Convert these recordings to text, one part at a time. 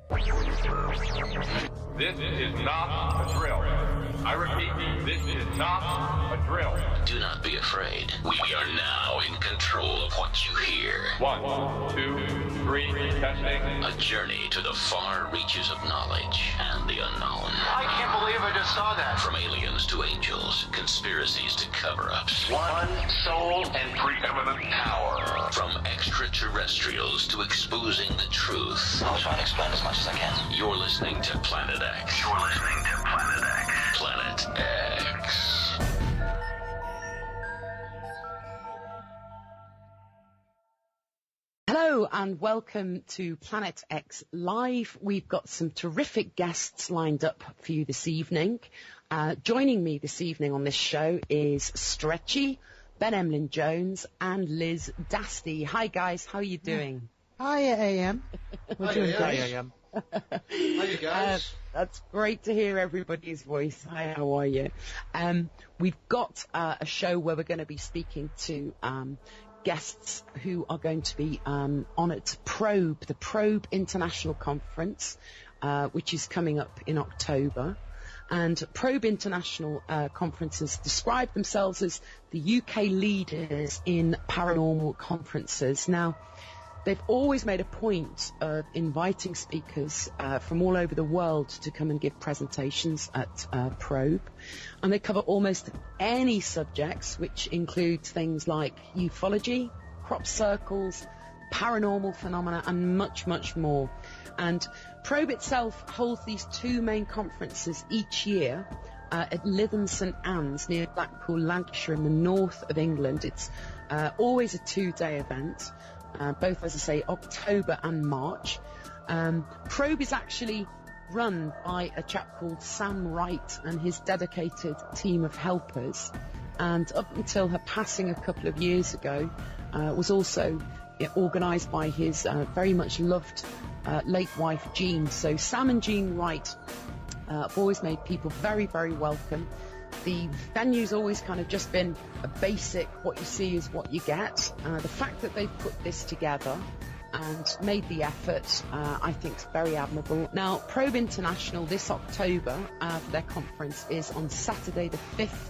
This is not a drill. I repeat, this is not a drill. Do not be afraid. We are now in control of what you hear. 1, 2, 3, testing. A journey to the far reaches of knowledge and the unknown. I can't believe I just saw that. From aliens to angels, conspiracies to cover-ups. One soul and preeminent power. From extraterrestrials to exposing the truth. I'll try to explain as much as I can. You're listening to Planet X. You're listening to Planet X. Planet X. Hello and welcome to Planet X Live. We've got some terrific guests lined up for you this evening. Joining me this evening on this show is Stretchy, Ben Emlyn Jones and Liz Dasty. Hi guys, how are you doing? Hi AM. We're doing great. AM. How you guys? That's great to hear everybody's voice. Hi, how are you? We've got a show where we're going to be speaking to guests who are going to be on at Probe, the Probe International Conference, which is coming up in October. And Probe International conferences describe themselves as the UK leaders in paranormal conferences. Now, they've always made a point of inviting speakers from all over the world to come and give presentations at Probe. And they cover almost any subjects, which includes things like ufology, crop circles, paranormal phenomena, and much, much more. And Probe itself holds these two main conferences each year at Lytham St Anne's near Blackpool, Lancashire in the north of England. It's always a 2-day event. Both, as I say, October and March. Probe is actually run by a chap called Sam Wright and his dedicated team of helpers. And up until her passing a couple of years ago, was also organised by his very much loved late wife, Jean. So Sam and Jean Wright have always made people very, very welcome. The venue's always kind of just been a basic, what you see is what you get. The fact that they've put this together and made the effort, I think is very admirable. Now, Probe International this October for their conference is on Saturday the 5th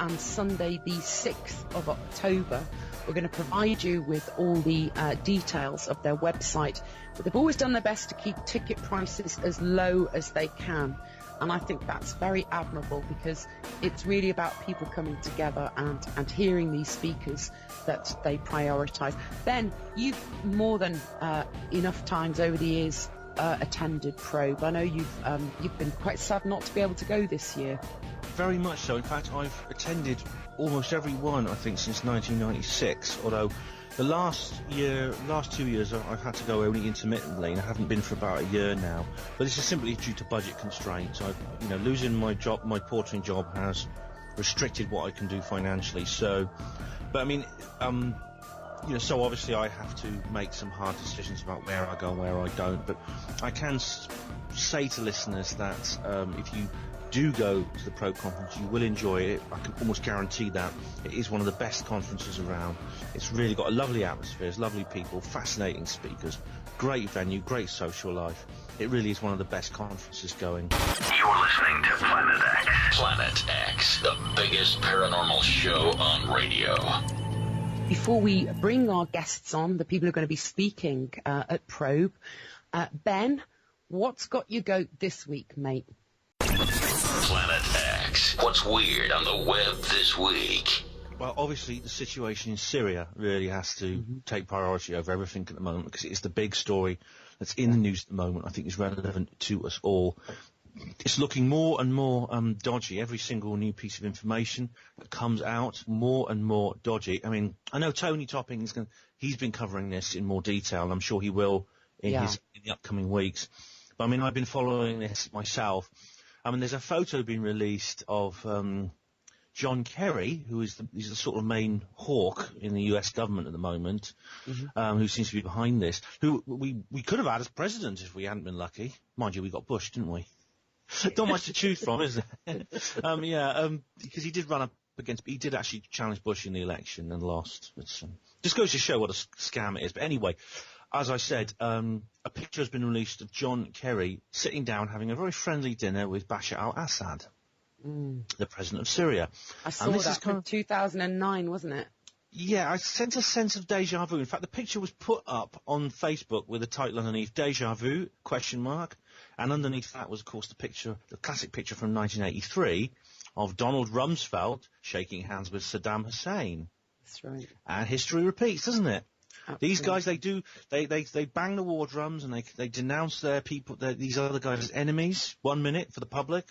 and Sunday the 6th of October. We're going to provide you with all the details of their website, but they've always done their best to keep ticket prices as low as they can. And I think that's very admirable because it's really about people coming together and hearing these speakers that they prioritise. Ben, you've more than enough times over the years attended Probe. I know you've been quite sad not to be able to go this year. Very much so. In fact, I've attended almost every one, I think, since 1996, although the last 2 years I've had to go only intermittently, and I haven't been for about a year now. But this is simply due to budget constraints. Losing my job, my portering job, has restricted what I can do financially. So, but I mean, so obviously I have to make some hard decisions about where I go and where I don't. But I can say to listeners that if you do go to the Probe conference, you will enjoy it. I can almost guarantee that. It is one of the best conferences around. It's really got a lovely atmosphere, lovely people, fascinating speakers, great venue, great social life. It really is one of the best conferences going. You're listening to Planet X. Planet X, the biggest paranormal show on radio. Before we bring our guests on, the people who are going to be speaking at Probe, Ben, what's got you goat this week, mate? Planet X. What's weird on the web this week? Well, obviously the situation in Syria really has to take priority over everything at the moment because it is the big story that's in the news at the moment. I think is relevant to us all. It's looking more and more dodgy. Every single new piece of information that comes out, more and more dodgy. I mean, I know Tony Topping he's been covering this in more detail, and I'm sure he will in the upcoming weeks. But I mean, I've been following this myself. I mean, there's a photo being released of John Kerry, he's the sort of main hawk in the US government at the moment, who seems to be behind this, who we could have had as president if we hadn't been lucky. Mind you, we got Bush, didn't we? Not much to choose from, is there? Because he did actually challenge Bush in the election and lost. Just goes to show what a scam it is. But anyway, as I said, a picture has been released of John Kerry sitting down having a very friendly dinner with Bashar al-Assad, the president of Syria. I saw that from 2009, wasn't it? Yeah, I sense a sense of déjà vu. In fact, the picture was put up on Facebook with a title underneath, "Déjà Vu?" ? And underneath that was, of course, the classic picture from 1983 of Donald Rumsfeld shaking hands with Saddam Hussein. That's right. And history repeats, doesn't it? Absolutely. These guys, they bang the war drums and they denounce these other guys as enemies 1 minute for the public,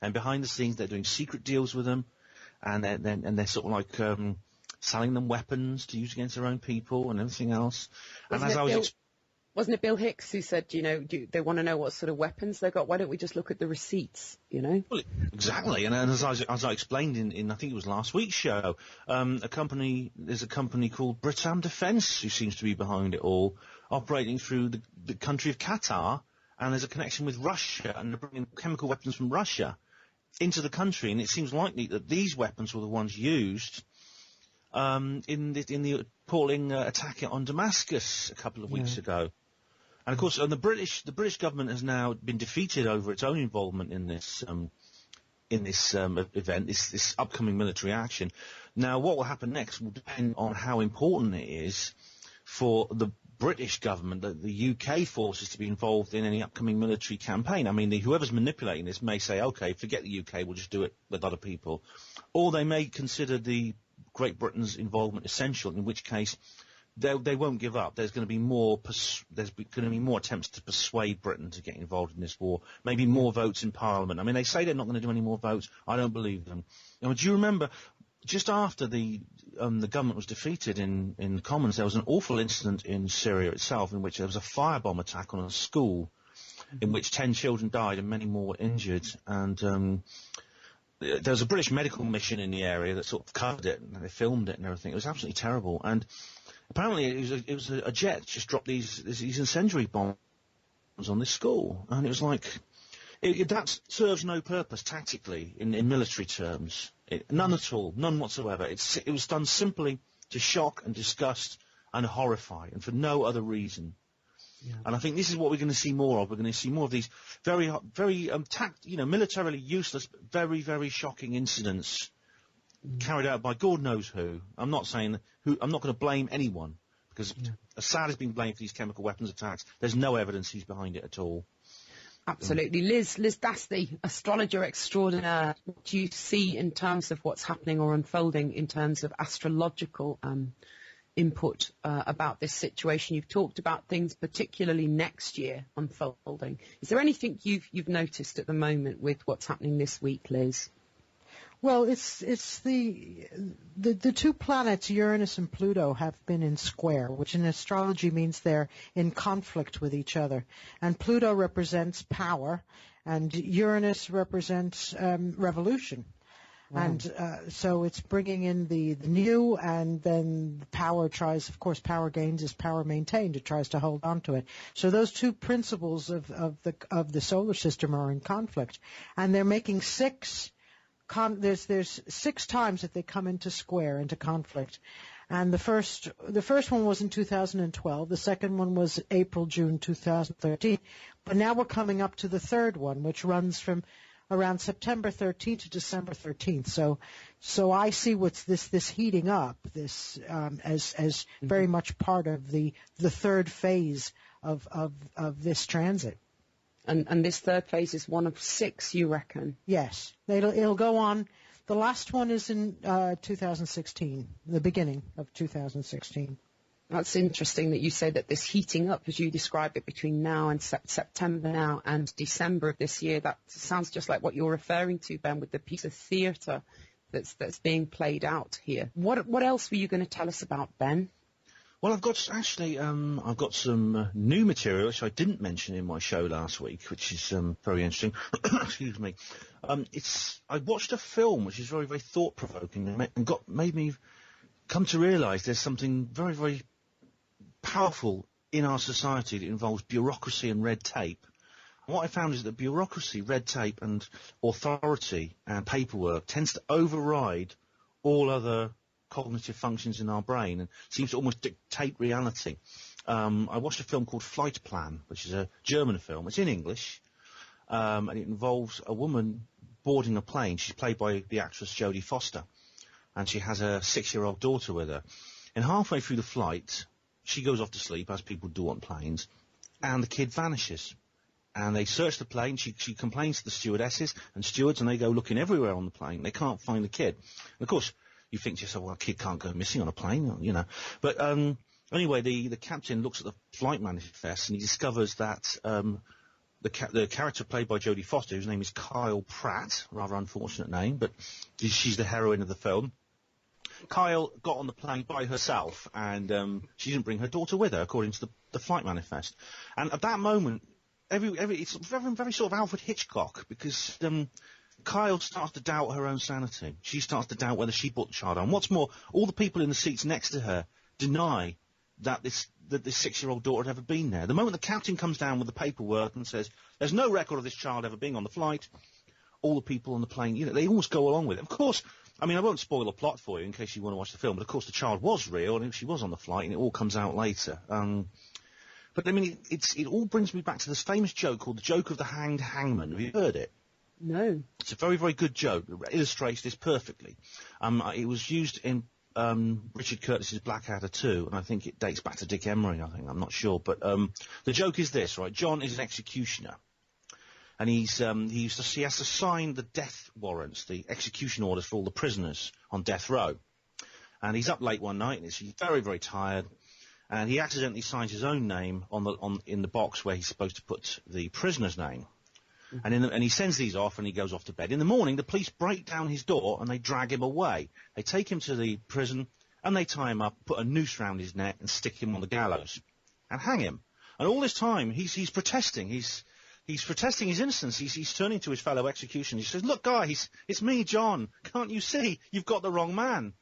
and behind the scenes they're doing secret deals with them, and they're sort of like selling them weapons to use against their own people and everything else. Wasn't it Bill Hicks who said, they want to know what sort of weapons they got? Why don't we just look at the receipts, Well, exactly. And as I explained in I think it was last week's show, there's a company called Britam Defence who seems to be behind it all, operating through the country of Qatar, and there's a connection with Russia, and they're bringing chemical weapons from Russia into the country, and it seems likely that these weapons were the ones used in the appalling attack on Damascus a couple of weeks ago. And of course, the British government has now been defeated over its own involvement in this event, this upcoming military action. Now, what will happen next will depend on how important it is for the British government, the UK forces, to be involved in any upcoming military campaign. I mean, whoever's manipulating this may say, okay, forget the UK, we'll just do it with other people. Or they may consider the Great Britain's involvement essential, in which case they won't give up. There's going to be more attempts to persuade Britain to get involved in this war. Maybe more votes in Parliament. I mean, they say they're not going to do any more votes. I don't believe them. Do you remember, just after the government was defeated in the Commons, there was an awful incident in Syria itself in which there was a firebomb attack on a school, in which 10 children died and many more were injured. And there was a British medical mission in the area that sort of covered it, and they filmed it and everything. It was absolutely terrible. And apparently it was a jet just dropped these incendiary bombs on this school. And it was like, that serves no purpose tactically in military terms. None at all, none whatsoever. It was done simply to shock and disgust and horrify, and for no other reason. Yeah. And I think this is what we're going to see more of. We're going to see more of these very, very militarily useless, very, very shocking incidents carried out by God knows who. I'm not saying who. I'm not going to blame anyone, because Assad has been blamed for these chemical weapons attacks. There's no evidence he's behind it at all. Absolutely. Liz Dasty, astrologer extraordinaire, what do you see in terms of what's happening or unfolding in terms of astrological input about this situation? You've talked about things particularly next year unfolding. Is there anything you've noticed at the moment with what's happening this week, Liz? Well, it's the two planets, Uranus and Pluto, have been in square, which in astrology means they're in conflict with each other. And Pluto represents power, and Uranus represents revolution. Wow. And so it's bringing in the new, and then the power tries, of course, power gains is power maintained. It tries to hold on to it. So those two principles of the solar system are in conflict, and they're making there's 6 times that they come into square, into conflict. And the first one was in 2012. The second one was April-June 2013. But now we're coming up to the third one, which runs from around September 13th to December 13th. So I see what's this heating up, this as very much part of the third phase of this transit. And this third phase is one of 6, you reckon? Yes. It'll go on. The last one is in 2016, the beginning of 2016. That's interesting that you say that this heating up, as you describe it, between now and September now and December of this year. That sounds just like what you're referring to, Ben, with the piece of theatre that's being played out here. What else were you going to tell us about, Ben? Well, I've got some new material which I didn't mention in my show last week, which is very interesting. Excuse me. I watched a film which is very, very thought-provoking and made me come to realise there's something very, very powerful in our society that involves bureaucracy and red tape. And what I found is that bureaucracy, red tape, and authority and paperwork tends to override all other cognitive functions in our brain and seems to almost dictate reality. I watched a film called Flight Plan, which is a German film. It's in English, and it involves a woman boarding a plane. She's played by the actress Jodie Foster, and she has a 6-year-old daughter with her. And halfway through the flight, she goes off to sleep, as people do on planes, and the kid vanishes. And they search the plane. She complains to the stewardesses and stewards, and they go looking everywhere on the plane. They can't find the kid. And of course, you think to yourself, well, a kid can't go missing on a plane, you know. But anyway, the captain looks at the flight manifest, and he discovers that the character played by Jodie Foster, whose name is Kyle Pratt, rather unfortunate name, but she's the heroine of the film. Kyle got on the plane by herself, and she didn't bring her daughter with her, according to the flight manifest. And at that moment, it's very sort of Alfred Hitchcock, because Kyle starts to doubt her own sanity. She starts to doubt whether she brought the child on. What's more, all the people in the seats next to her deny that this 6-year-old daughter had ever been there. The moment the captain comes down with the paperwork and says, there's no record of this child ever being on the flight, all the people on the plane, you know, they almost go along with it. Of course, I mean, I won't spoil the plot for you in case you want to watch the film, but of course the child was real and she was on the flight, and it all comes out later. But I mean, it all brings me back to this famous joke called the joke of the hanged hangman. Have you heard it? No. It's a very, very good joke. It illustrates this perfectly. It was used in Richard Curtis's Blackadder 2, and I think it dates back to Dick Emery, I'm not sure. But the joke is this, right? John is an executioner, and he has to sign the death warrants, the execution orders for all the prisoners on death row. And he's up late one night, and he's very, very tired, and he accidentally signs his own name in the box where he's supposed to put the prisoner's name. Mm-hmm. And he sends these off, and he goes off to bed. In the morning, the police break down his door, and they drag him away. They take him to the prison, and they tie him up, put a noose round his neck, and stick him on the gallows, and hang him. And all this time, he's protesting. He's protesting his innocence. He's turning to his fellow executioners. He says, "Look, guys, it's me, John. Can't you see? You've got the wrong man."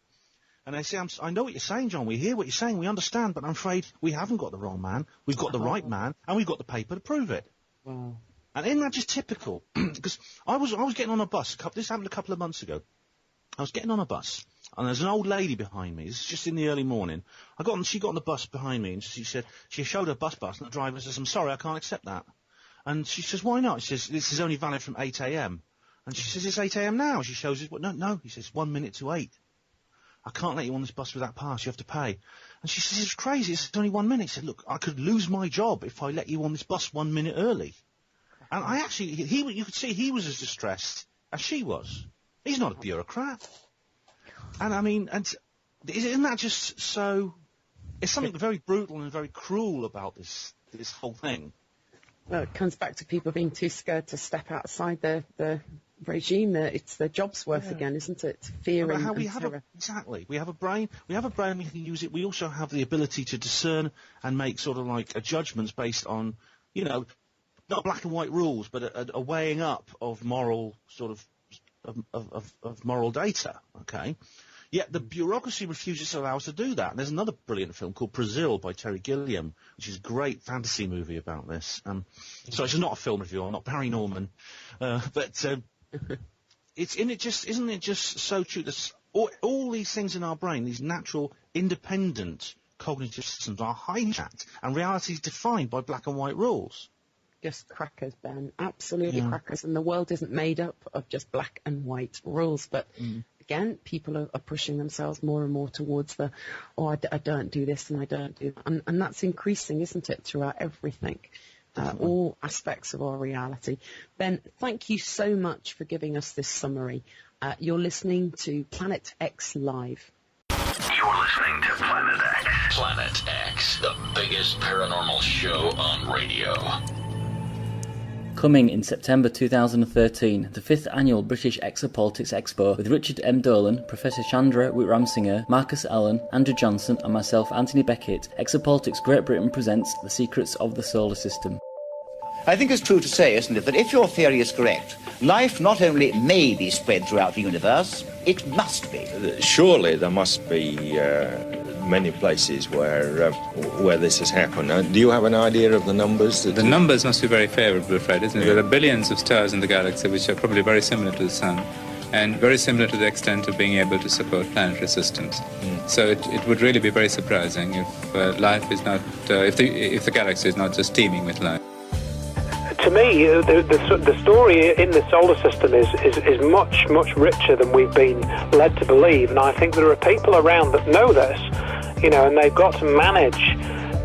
And they say, I know what you're saying, John. We hear what you're saying. We understand. But I'm afraid we haven't got the wrong man. We've got the right man, and we've got the paper to prove it. Wow. And isn't that just typical? Because I was getting on a bus. This happened a couple of months ago. I was getting on a bus, and there's an old lady behind me. This is just in the early morning. She got on the bus behind me, and she showed her bus pass, and the driver says, "I'm sorry, I can't accept that." And she says, "Why not?" She says, "This is only valid from 8 a.m. And she says, "It's 8 a.m. now." She shows us, no. He says, 1 minute to 8. I can't let you on this bus with that pass. You have to pay. And she says, "It's crazy. It's only 1 minute." He said, "Look, I could lose my job if I let you on this bus 1 minute early." And I actually, you could see he was as distressed as she was. He's not a bureaucrat. And I mean, isn't that just so? It's something very brutal and very cruel about this whole thing. Well, it comes back to people being too scared to step outside the regime. It's their job's worth again, isn't it? Fear and terror. Exactly. We have a brain. We can use it. We also have the ability to discern and make sort of like judgments based on, you know, not black and white rules, but a weighing up of moral sort of moral data. Okay. Yet the bureaucracy refuses to allow us to do that. And there's another brilliant film called Brazil by Terry Gilliam, which is a great fantasy movie about this. So it's not a film review. I'm not Barry Norman, but isn't it just so true that all these things in our brain, these natural, independent cognitive systems, are hijacked, and reality is defined by black and white rules. Just crackers, Ben. Absolutely crackers. And the world isn't made up of just black and white rules. But again, people are pushing themselves more and more towards I don't do this and I don't do that. And that's increasing, isn't it, throughout everything, all aspects of our reality. Ben, thank you so much for giving us this summary. You're listening to Planet X Live. You're listening to Planet X. Planet X, the biggest paranormal show on radio. Coming in September 2013, the 5th Annual British Exopolitics Expo with Richard M. Dolan, Professor Chandra Witramsinghe, Marcus Allen, Andrew Johnson and myself, Anthony Beckett. Exopolitics Great Britain presents The Secrets of the Solar System. I think it's true to say, isn't it, that if your theory is correct, life not only may be spread throughout the universe, it must be. Surely there must be many places where this has happened. Do you have an idea of the numbers? The numbers must be very favourable, Fred, isn't it? There are billions of stars in the galaxy which are probably very similar to the Sun. and very similar to the extent of being able to support planetary systems. So it would really be very surprising if life is not, if the galaxy is not just teeming with life. To me, the story in the solar system is much, much richer than we've been led to believe, and I think there are people around that know this, and they've got to manage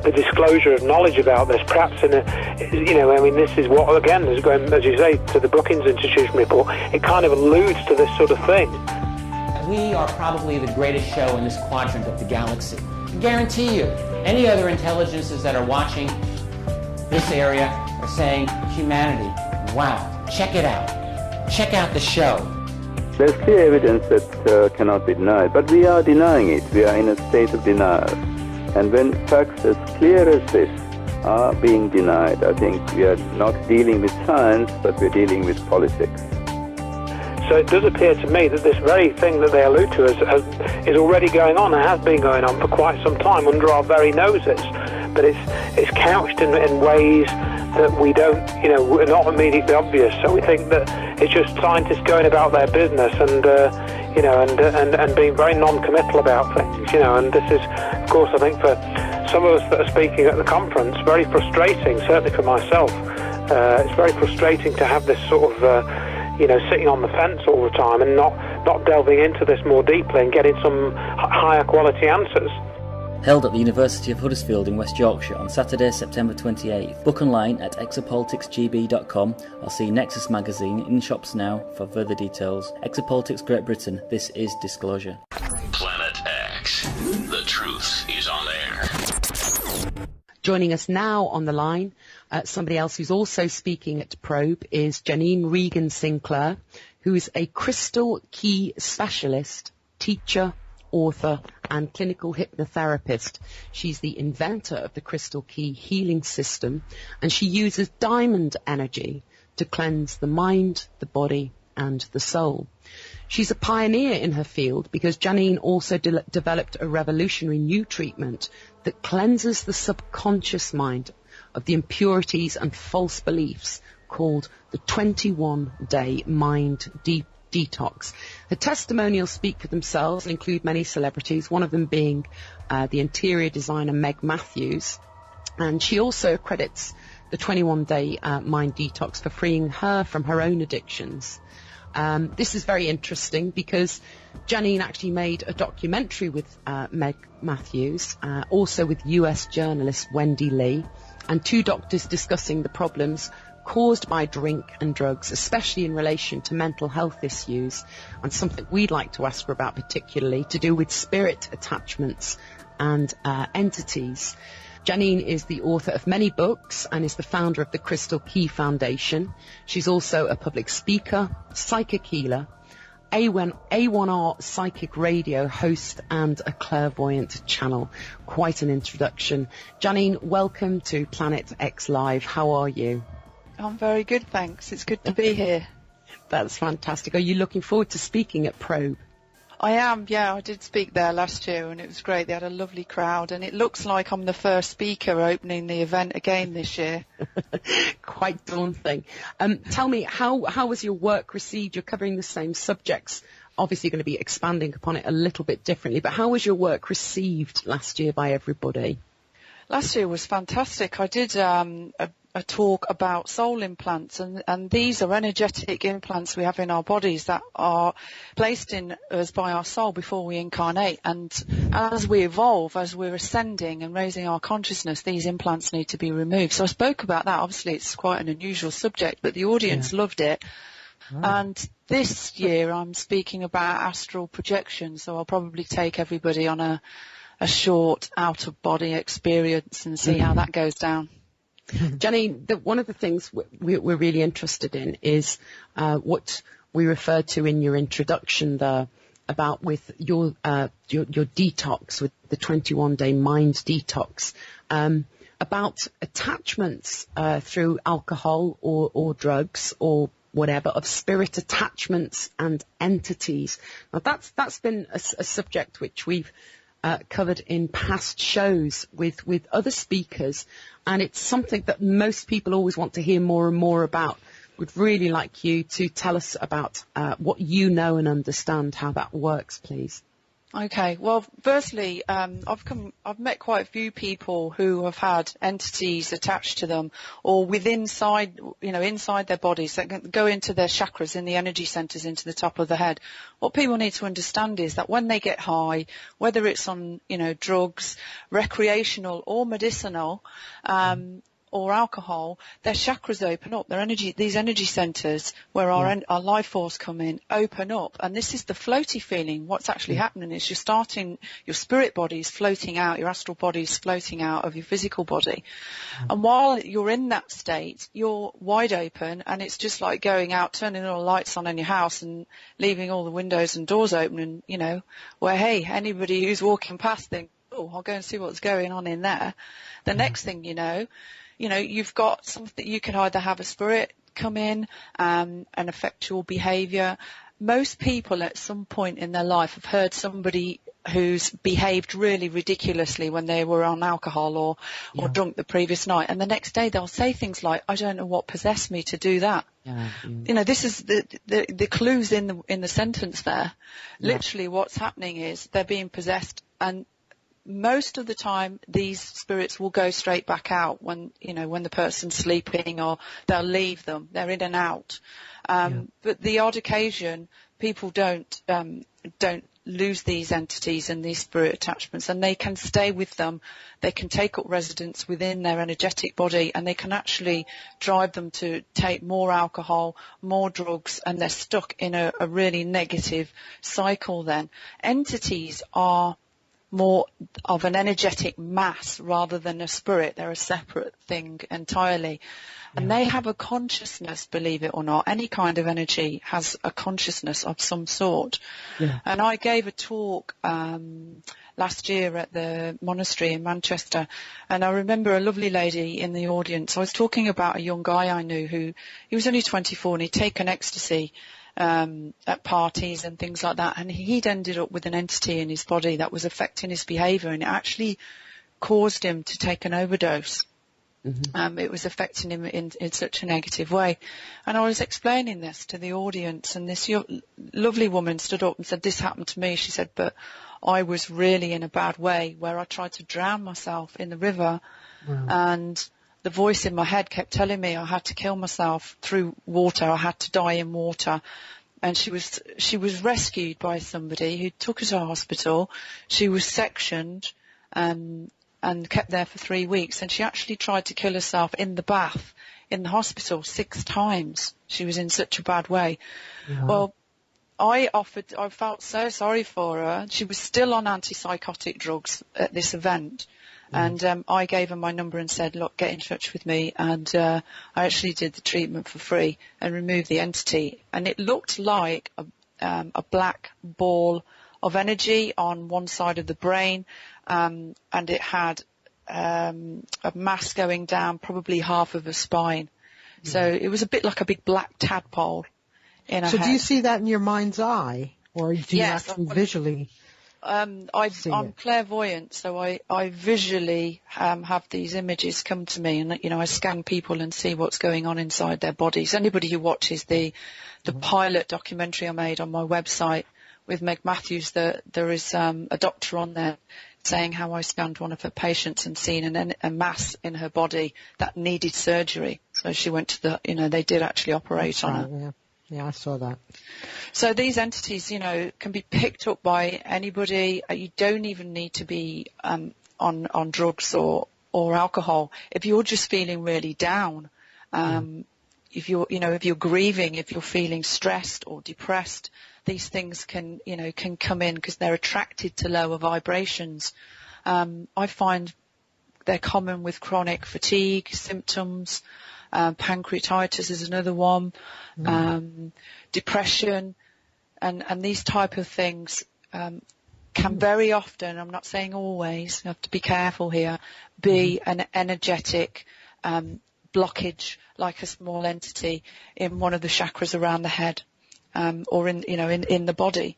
the disclosure of knowledge about this, perhaps in a, this is what, again, is going, as you say, to the Brookings Institution report, it kind of alludes to this sort of thing. We are probably the greatest show in this quadrant of the galaxy. I guarantee you, any other intelligences that are watching this area are saying, humanity, wow, check it out. Check out the show. There's clear evidence that cannot be denied, but we are denying it. We are in a state of denial. And when facts as clear as this are being denied, I think we are not dealing with science, but we're dealing with politics. So it does appear to me that this very thing that they allude to is already going on and has been going on for quite some time under our very noses. But it's couched in ways that we don't, are not immediately obvious. So we think that it's just scientists going about their business and being very non-committal about things, and this is, of course, I think for some of us that are speaking at the conference, very frustrating, certainly for myself. It's very frustrating to have this sort of, sitting on the fence all the time and not delving into this more deeply and getting some higher quality answers. Held at the University of Huddersfield in West Yorkshire on Saturday, September 28th. Book online at exapoliticsgb.com or see Nexus magazine in shops now for further details. Exapolitics Great Britain, this is Disclosure. Planet X, the truth is on air. Joining us now on the line, somebody else who's also speaking at Probe is Janine Regan Sinclair, who is a crystal key specialist, teacher, author and clinical hypnotherapist. She's the inventor of the crystal key healing system, and she uses diamond energy to cleanse the mind, the body and the soul. She's a pioneer in her field because Janine also developed a revolutionary new treatment that cleanses the subconscious mind of the impurities and false beliefs called the 21-day mind detox. Her testimonials speak for themselves and include many celebrities, one of them being the interior designer Meg Matthews. And she also credits the 21-day mind detox for freeing her from her own addictions. This is very interesting because Janine actually made a documentary with Meg Matthews, also with US journalist Wendy Lee, and two doctors discussing the problems caused by drink and drugs, especially in relation to mental health issues, and something we'd like to ask her about particularly to do with spirit attachments and entities. Janine is the author of many books and is the founder of the Crystal Key Foundation. She's also a public speaker, psychic healer, A1R psychic radio host and a clairvoyant channel. Quite an introduction. Janine, welcome to Planet X Live. How are you? I'm very good, thanks. It's good to be here. That's fantastic. Are you looking forward to speaking at Probe? I am, yeah. I did speak there last year and it was great. They had a lovely crowd and it looks like I'm the first speaker opening the event again this year. Quite daunting. Tell me, how was your work received? You're covering the same subjects. Obviously you're going to be expanding upon it a little bit differently, but how was your work received last year by everybody? Last year was fantastic. I did a talk about soul implants, and these are energetic implants we have in our bodies that are placed in us by our soul before we incarnate. And as we evolve, as we're ascending and raising our consciousness, these implants need to be removed. So I spoke about that. Obviously, it's quite an unusual subject, but the audience loved it. Oh. And this year I'm speaking about astral projection, so I'll probably take everybody on a short out-of-body experience and see how that goes down. Janine, one of the things we're really interested in is what we referred to in your introduction there about with your detox, with the 21-day mind detox, about attachments through alcohol or drugs or whatever, of spirit attachments and entities. Now that's been a subject which we've covered in past shows with other speakers, and it's something that most people always want to hear more and more about. We'd really like you to tell us about what you know and understand, how that works, please. Okay. Well, firstly, I've met quite a few people who have had entities attached to them, or inside their bodies that can go into their chakras, in the energy centers, into the top of the head. What people need to understand is that when they get high, whether it's on, drugs, recreational or medicinal, or alcohol, their chakras open up. These energy centers where our life force come in, open up. And this is the floaty feeling. What's actually happening is your spirit body is floating out, your astral body is floating out of your physical body. And while you're in that state, you're wide open, and it's just like going out, turning all the lights on in your house and leaving all the windows and doors open, and, where, hey, anybody who's walking past thinks, oh, I'll go and see what's going on in there. The next thing you've got something, you can either have a spirit come in and affect your behaviour. Most people at some point in their life have heard somebody who's behaved really ridiculously when they were on alcohol or drunk the previous night, and the next day they'll say things like, I don't know what possessed me to do that. This is the clues in the sentence there. Literally what's happening is they're being possessed, and most of the time these spirits will go straight back out when the person's sleeping, or they'll leave them. They're in and out. But the odd occasion, people don't lose these entities and these spirit attachments, and they can stay with them. They can take up residence within their energetic body, and they can actually drive them to take more alcohol, more drugs, and they're stuck in a really negative cycle then. Entities are more of an energetic mass rather than a spirit. They're a separate thing entirely. And they have a consciousness, believe it or not. Any kind of energy has a consciousness of some sort. And I gave a talk last year at the monastery in Manchester, and I remember a lovely lady in the audience. I was talking about a young guy I knew he was only 24, and he'd taken ecstasy at parties and things like that, and he'd ended up with an entity in his body that was affecting his behaviour, and it actually caused him to take an overdose. It was affecting him in such a negative way. And I was explaining this to the audience, and this lovely woman stood up and said, this happened to me. She said, but I was really in a bad way, where I tried to drown myself in the river, and the voice in my head kept telling me I had to kill myself through water. I had to die in water. And she was rescued by somebody who took her to hospital. She was sectioned and kept there for 3 weeks. And she actually tried to kill herself in the bath in the hospital 6 times. She was in such a bad way. Well, I felt so sorry for her. She was still on antipsychotic drugs at this event. And I gave her my number and said, look, get in touch with me. And I actually did the treatment for free and removed the entity. And it looked like a black ball of energy on one side of the brain. And it had a mass going down, probably half of a spine. So it was a bit like a big black tadpole in her head. Do you see that in your mind's eye? Or do you actually visually? I'm clairvoyant, so I visually have these images come to me, and I scan people and see what's going on inside their bodies. Anybody who watches the pilot documentary I made on my website with Meg Matthews, there is a doctor on there saying how I scanned one of her patients and seen a mass in her body that needed surgery. So she went to they did actually operate on her. Yeah, I saw that. So these entities, can be picked up by anybody. You don't even need to be on drugs or alcohol. If you're just feeling really down, if you're grieving, if you're feeling stressed or depressed, these things can come in because they're attracted to lower vibrations. I find they're common with chronic fatigue symptoms. Pancreatitis is another one, depression, and these type of things can very often, I'm not saying always, you have to be careful here, be an energetic blockage, like a small entity in one of the chakras around the head, or in the body.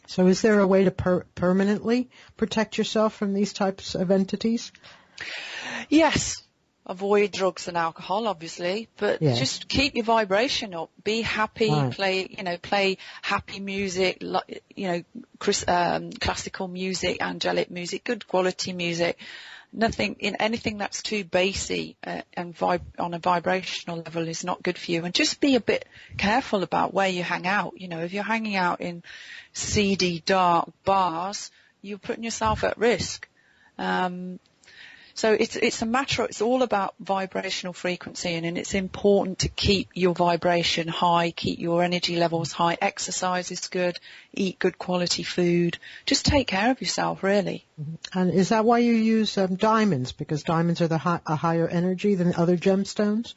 So is there a way to permanently protect yourself from these types of entities? Yes. avoid drugs and alcohol, obviously, but just keep your vibration up. Be happy. Right. Play happy music. Classical music, angelic music, good quality music. Anything that's too bassy and on a vibrational level is not good for you. And just be a bit careful about where you hang out. If you're hanging out in seedy, dark bars, you're putting yourself at risk. So it's all about vibrational frequency, and it's important to keep your vibration high, keep your energy levels high. Exercise is good, eat good quality food. Just take care of yourself, really. And is that why you use diamonds? Because diamonds are a higher energy than other gemstones?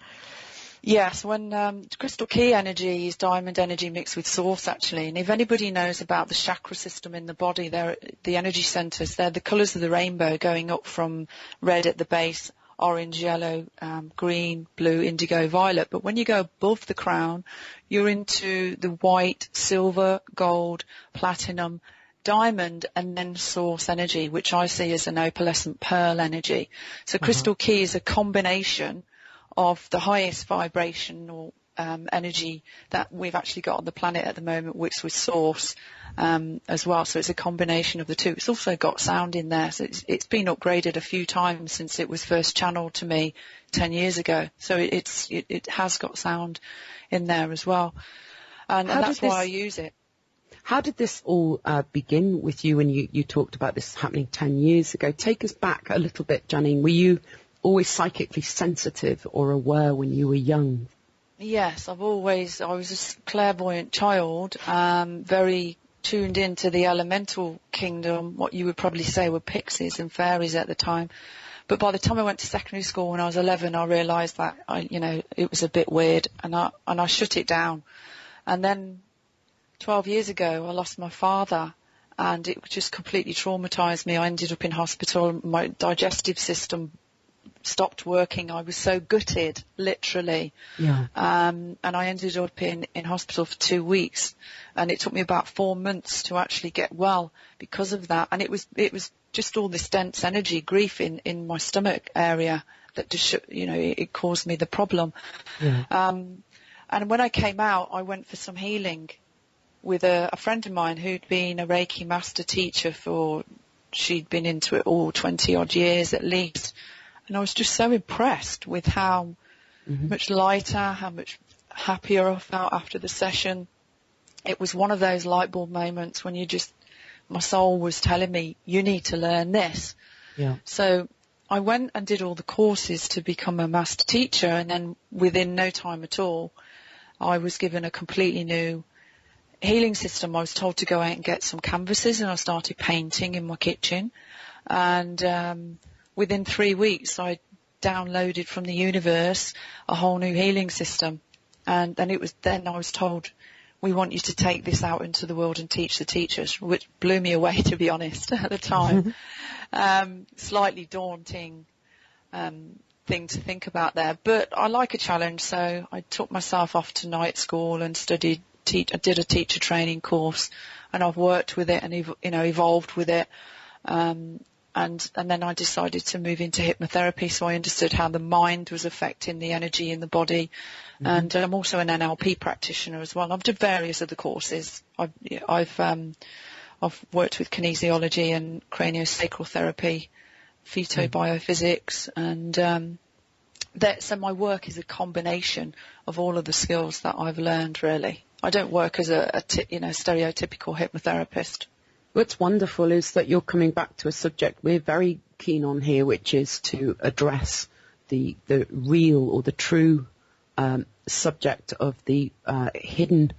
Yes, when crystal key energy is diamond energy mixed with source, actually. And if anybody knows about the chakra system in the body, the energy centers, they're the colours of the rainbow, going up from red at the base, orange, yellow, green, blue, indigo, violet. But when you go above the crown, you're into the white, silver, gold, platinum, diamond, and then source energy, which I see as an opalescent pearl energy. So crystal key is a combination of the highest vibrational energy that we've actually got on the planet at the moment, which was source as well. So it's a combination of the two. It's also got sound in there. So it's been upgraded a few times since it was first channeled to me 10 years ago. So it has got sound in there as well. And that's why I use it. How did this all begin with you when you talked about this happening 10 years ago? Take us back a little bit, Janine. Were you always psychically sensitive or aware when you were young? Yes, I was a clairvoyant child, very tuned into the elemental kingdom, what you would probably say were pixies and fairies at the time. But by the time I went to secondary school when I was 11, I realised that it was a bit weird, and I shut it down. And then 12 years ago, I lost my father, and it just completely traumatised me. I ended up in hospital. My digestive system stopped working. I was so gutted, literally. Yeah. And I ended up in hospital for 2 weeks, and it took me about 4 months to actually get well because of that. And it was just all this dense energy, grief in my stomach area that just, it caused me the problem. Yeah. And when I came out, I went for some healing with a friend of mine who'd been a Reiki master teacher she'd been into it all 20 odd years at least. And I was just so impressed with how much lighter, how much happier I felt after the session. It was one of those light bulb moments when my soul was telling me, you need to learn this. Yeah. So I went and did all the courses to become a master teacher, and then within no time at all, I was given a completely new healing system. I was told to go out and get some canvases, and I started painting in my kitchen. And within 3 weeks, I downloaded from the universe a whole new healing system. And then I was told, we want you to take this out into the world and teach the teachers, which blew me away, to be honest, at the time. Slightly daunting thing to think about there. But I like a challenge, so I took myself off to night school and I did a teacher training course, and I've worked with it and evolved with it. And then I decided to move into hypnotherapy, so I understood how the mind was affecting the energy in the body. And I'm also an NLP practitioner as well. I've done various other courses. I've worked with kinesiology and craniosacral therapy, phytobiophysics, and so my work is a combination of all of the skills that I've learned, really. I don't work as a stereotypical hypnotherapist. What's wonderful is that you're coming back to a subject we're very keen on here, which is to address the real or the true subject of the hidden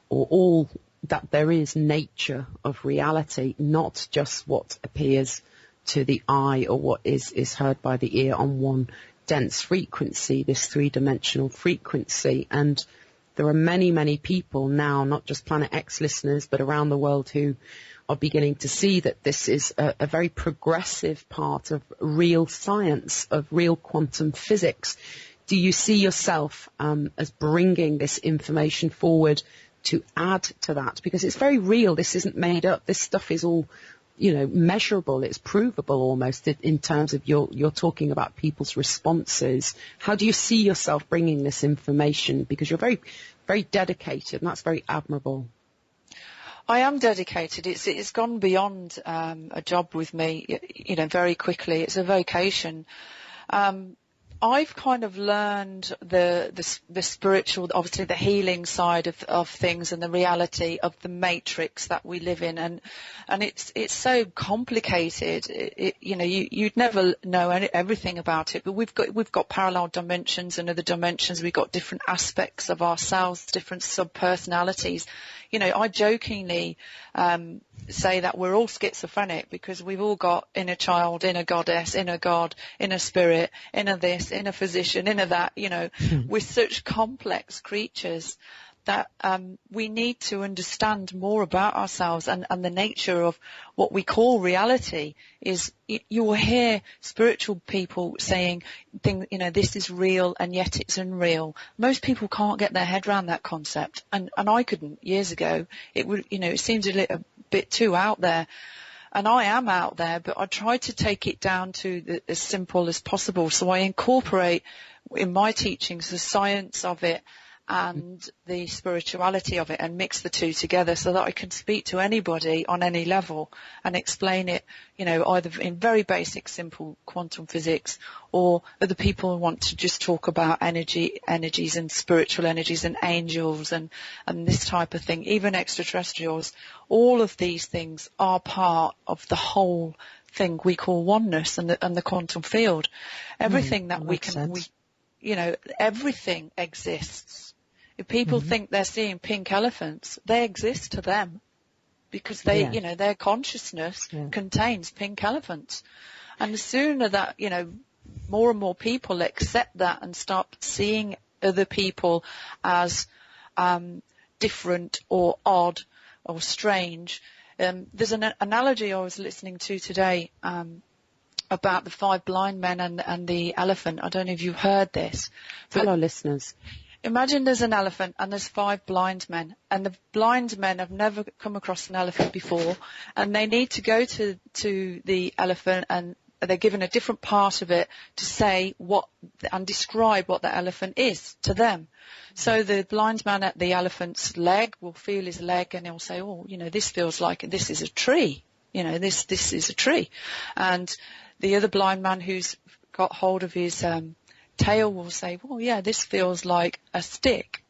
or all that there is nature of reality, not just what appears to the eye or what is heard by the ear on one dense frequency, this three-dimensional frequency. And there are many, many people now, not just Planet X listeners, but around the world who are beginning to see that this is a very progressive part of real science, of real quantum physics. Do you see yourself as bringing this information forward to add to that? Because it's very real. This isn't made up. This stuff is all measurable. It's provable almost in terms of you're talking about people's responses. How do you see yourself bringing this information? Because you're very, very dedicated, and that's very admirable. I am dedicated. It's gone beyond a job with me, very quickly. It's a vocation. I've kind of learned the spiritual, obviously the healing side of things, and the reality of the matrix that we live in, and it's so complicated. You'd never know everything about it, but we've got parallel dimensions and other dimensions. We've got different aspects of ourselves, different sub-personalities. I jokingly say that we're all schizophrenic because we've all got inner child, inner goddess, inner God, inner spirit, inner this, inner physician, inner that. We're such complex creatures that we need to understand more about ourselves, and the nature of what we call reality is, you will hear spiritual people saying things, this is real and yet it's unreal. Most people can't get their head around that concept, and I couldn't years ago. It seems a little bit too out there. And I am out there, but I try to take it down to as simple as possible. So I incorporate in my teachings the science of it and the spirituality of it, and mix the two together so that I can speak to anybody on any level and explain it, either in very basic, simple quantum physics, or other people who want to just talk about energies and spiritual energies and angels and this type of thing, even extraterrestrials. All of these things are part of the whole thing we call oneness and the quantum field. Everything that everything exists. If people think they're seeing pink elephants, they exist to them because their consciousness contains pink elephants. And the sooner that, more and more people accept that and start seeing other people as different or odd or strange. There's an analogy I was listening to today about the 5 blind men and the elephant. I don't know if you've heard this. Tell our listeners. Imagine there's an elephant and there's 5 blind men, and the blind men have never come across an elephant before, and they need to go to the elephant, and they're given a different part of it to say what and describe what the elephant is to them. So the blind man at the elephant's leg will feel his leg, and he'll say, this feels like this is a tree. This is a tree. And the other blind man who's got hold of his tail will say, this feels like a stick.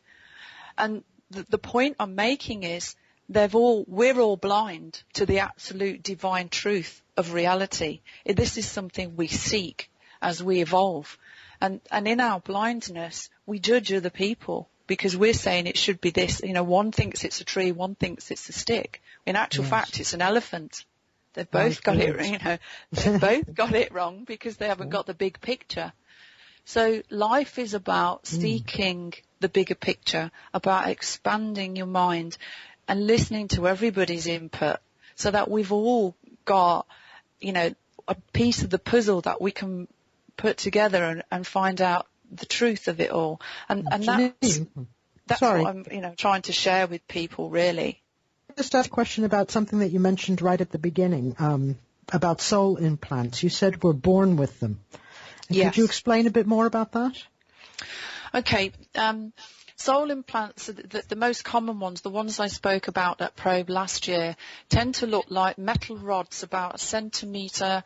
And the point I'm making is we're all blind to the absolute divine truth of reality. This is something we seek as we evolve. And in our blindness, we judge other people because we're saying it should be this. One thinks it's a tree, one thinks it's a stick. In actual fact, it's an elephant. They've both got it, they've both got it wrong because they haven't got the big picture. So life is about seeking the bigger picture, about expanding your mind and listening to everybody's input so that we've all got, a piece of the puzzle that we can put together and find out the truth of it all. And that's what I'm, trying to share with people, really. Just ask a question about something that you mentioned right at the beginning, about soul implants. You said we're born with them. Yes. Could you explain a bit more about that? Okay. Soul implants, the most common ones, the ones I spoke about at Probe last year, tend to look like metal rods about 1 centimetre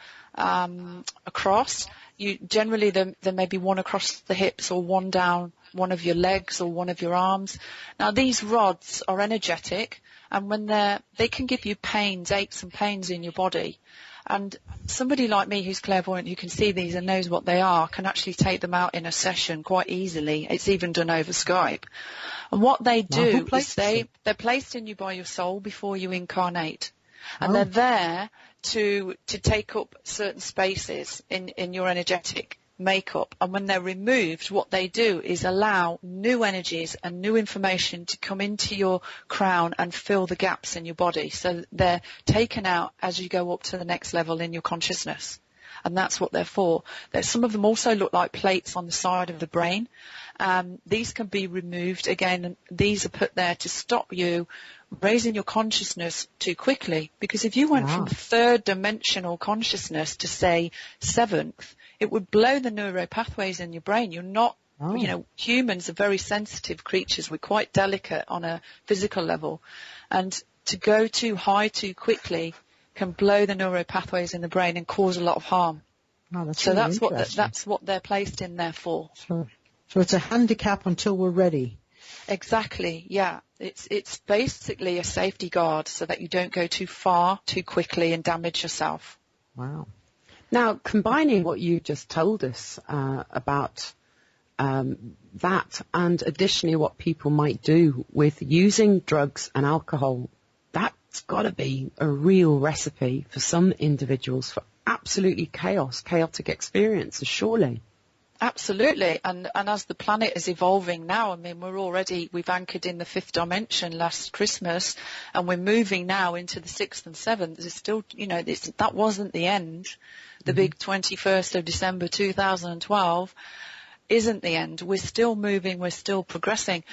across. Generally, there may be one across the hips or one down one of your legs or one of your arms. Now, these rods are energetic, and when they can give you aches and pains in your body. And somebody like me who's clairvoyant, who can see these and knows what they are, can actually take them out in a session quite easily. It's even done over Skype. And what they do is they're placed in you by your soul before you incarnate. And they're there to take up certain spaces in your energetic makeup. And when they're removed, what they do is allow new energies and new information to come into your crown and fill the gaps in your body. So they're taken out as you go up to the next level in your consciousness. and that's what they're for. Some of them also look like plates on the side of the brain. These can be removed. Again, these are put there to stop you raising your consciousness too quickly, because if you went from third dimensional consciousness to, say, seventh, it would blow the neuro pathways in your brain. You're not, you know, humans are very sensitive creatures. We're quite delicate on a physical level, and to go too high too quickly can blow the neuro pathways in the brain and cause a lot of harm. Oh, that's so really that's what they're placed in there for. So it's a handicap until we're ready. Exactly, yeah. It's basically a safety guard so that you don't go too far too quickly and damage yourself. Wow. Now, combining what you just told us about that, and additionally what people might do with using drugs and alcohol, that's got to be a real recipe for some individuals for absolutely chaotic experiences, surely. Absolutely, and as the planet is evolving now, I mean, we've anchored in the 5th dimension last Christmas, and we're moving now into the 6th and 7th. There's still, you know, that wasn't the end. The big 21st of December 2012 isn't the end. We're still moving, we're still progressing.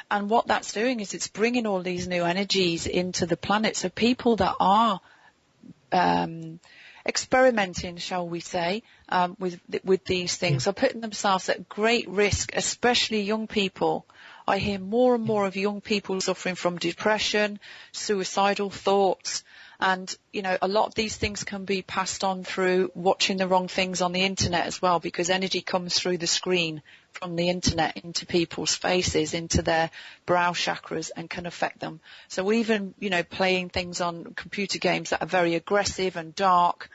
And what that's doing is it's bringing all these new energies into the planet. So people that are experimenting, shall we say, with these things are putting themselves at great risk, especially young people. I hear more and more of young people suffering from depression, suicidal thoughts, and, you know, a lot of these things can be passed on through watching the wrong things on the internet as well, because energy comes through the screen from the internet into people's faces, into their brow chakras, and can affect them. So even, you know, playing things on computer games that are very aggressive and dark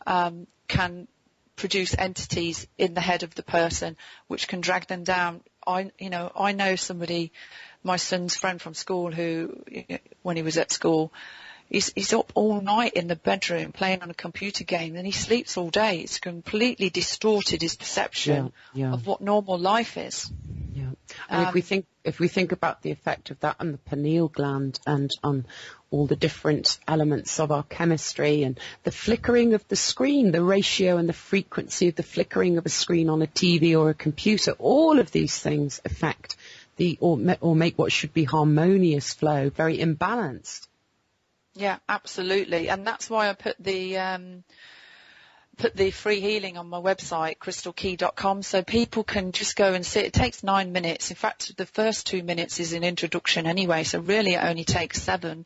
can produce entities in the head of the person which can drag them down. I know somebody, my son's friend from school, who, when he was at school, he's up all night in the bedroom playing on a computer game, and he sleeps all day. It's completely distorted his perception of what normal life is. Yeah. And if we think about the effect of that on the pineal gland and on all the different elements of our chemistry, and the flickering of the screen, the ratio and the frequency of the flickering of a screen on a TV or a computer, all of these things affect or make what should be harmonious flow very imbalanced. Yeah, absolutely. And that's why I put the free healing on my website, crystalkey.com, so people can just go and sit. It takes 9 minutes. In fact, the first 2 minutes is an introduction anyway, so really it only takes 7.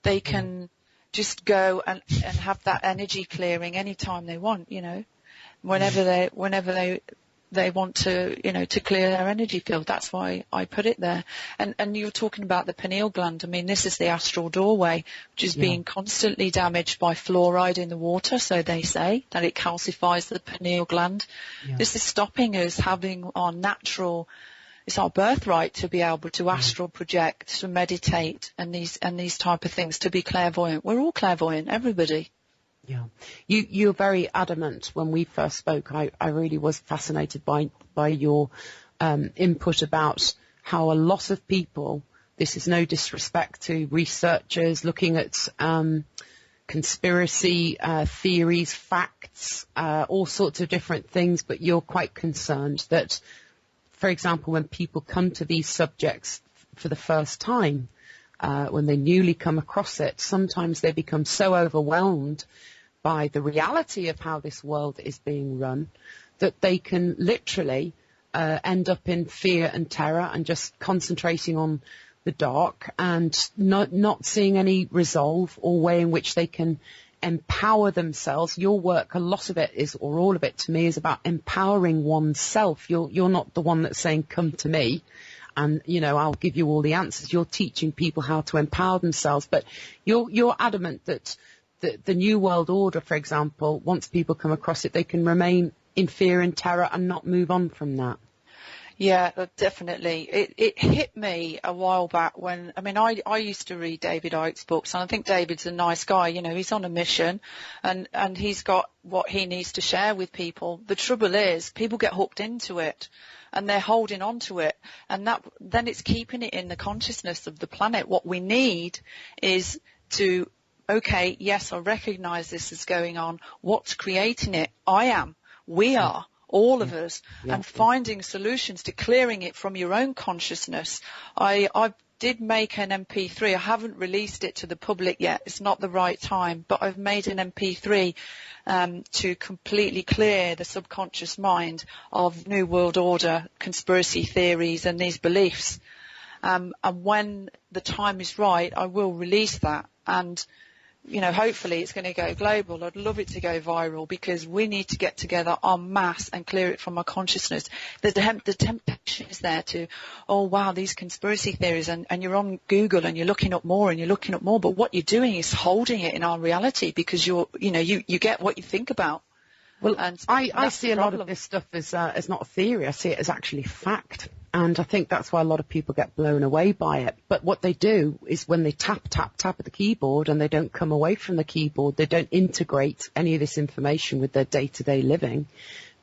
They can just go and have that energy clearing anytime they want, you know, whenever they want to, you know, to clear their energy field. That's why I put it there. And you're talking about the pineal gland. I mean, this is the astral doorway, which is being constantly damaged by fluoride in the water. So they say that it calcifies the pineal gland. Yeah. This is stopping us having our natural, it's our birthright to be able to astral project, to meditate, and these type of things, to be clairvoyant. We're all clairvoyant, everybody. Yeah, you're very adamant. When we first spoke, I really was fascinated by your input about how a lot of people, this is no disrespect to researchers looking at conspiracy theories, facts, all sorts of different things, but you're quite concerned that, for example, when people come to these subjects for the first time, when they newly come across it, sometimes they become so overwhelmed by the reality of how this world is being run that they can literally end up in fear and terror and just concentrating on the dark and not seeing any resolve or way in which they can empower themselves. Your work, a lot of it is, or all of it to me, is about empowering oneself. You're not the one that's saying, come to me and, you know, I'll give you all the answers. You're teaching people how to empower themselves, but you're adamant that the New World Order, for example, once people come across it, they can remain in fear and terror and not move on from that. Yeah, definitely. It hit me a while back when, I mean, I used to read David Icke's books, and I think David's a nice guy. You know, he's on a mission and he's got what he needs to share with people. The trouble is people get hooked into it and they're holding on to it, and then it's keeping it in the consciousness of the planet. What we need is to okay, yes, I recognise this is going on. What's creating it? I am. We are. All of us. And finding solutions to clearing it from your own consciousness. I did make an MP3. I haven't released it to the public yet. It's not the right time. But I've made an MP3 to completely clear the subconscious mind of New World Order, conspiracy theories and these beliefs. And when the time is right, I will release that. And hopefully it's going to go global. I'd love it to go viral because we need to get together en masse and clear it from our consciousness. The temptation is there to, oh wow, these conspiracy theories, and you're on Google and you're looking up more and you're looking up more, but what you're doing is holding it in our reality because you get what you think about. Well, I see a lot of this stuff as not a theory. I see it as actually fact. And I think that's why a lot of people get blown away by it. But what they do is when they tap at the keyboard and they don't come away from the keyboard, they don't integrate any of this information with their day-to-day living.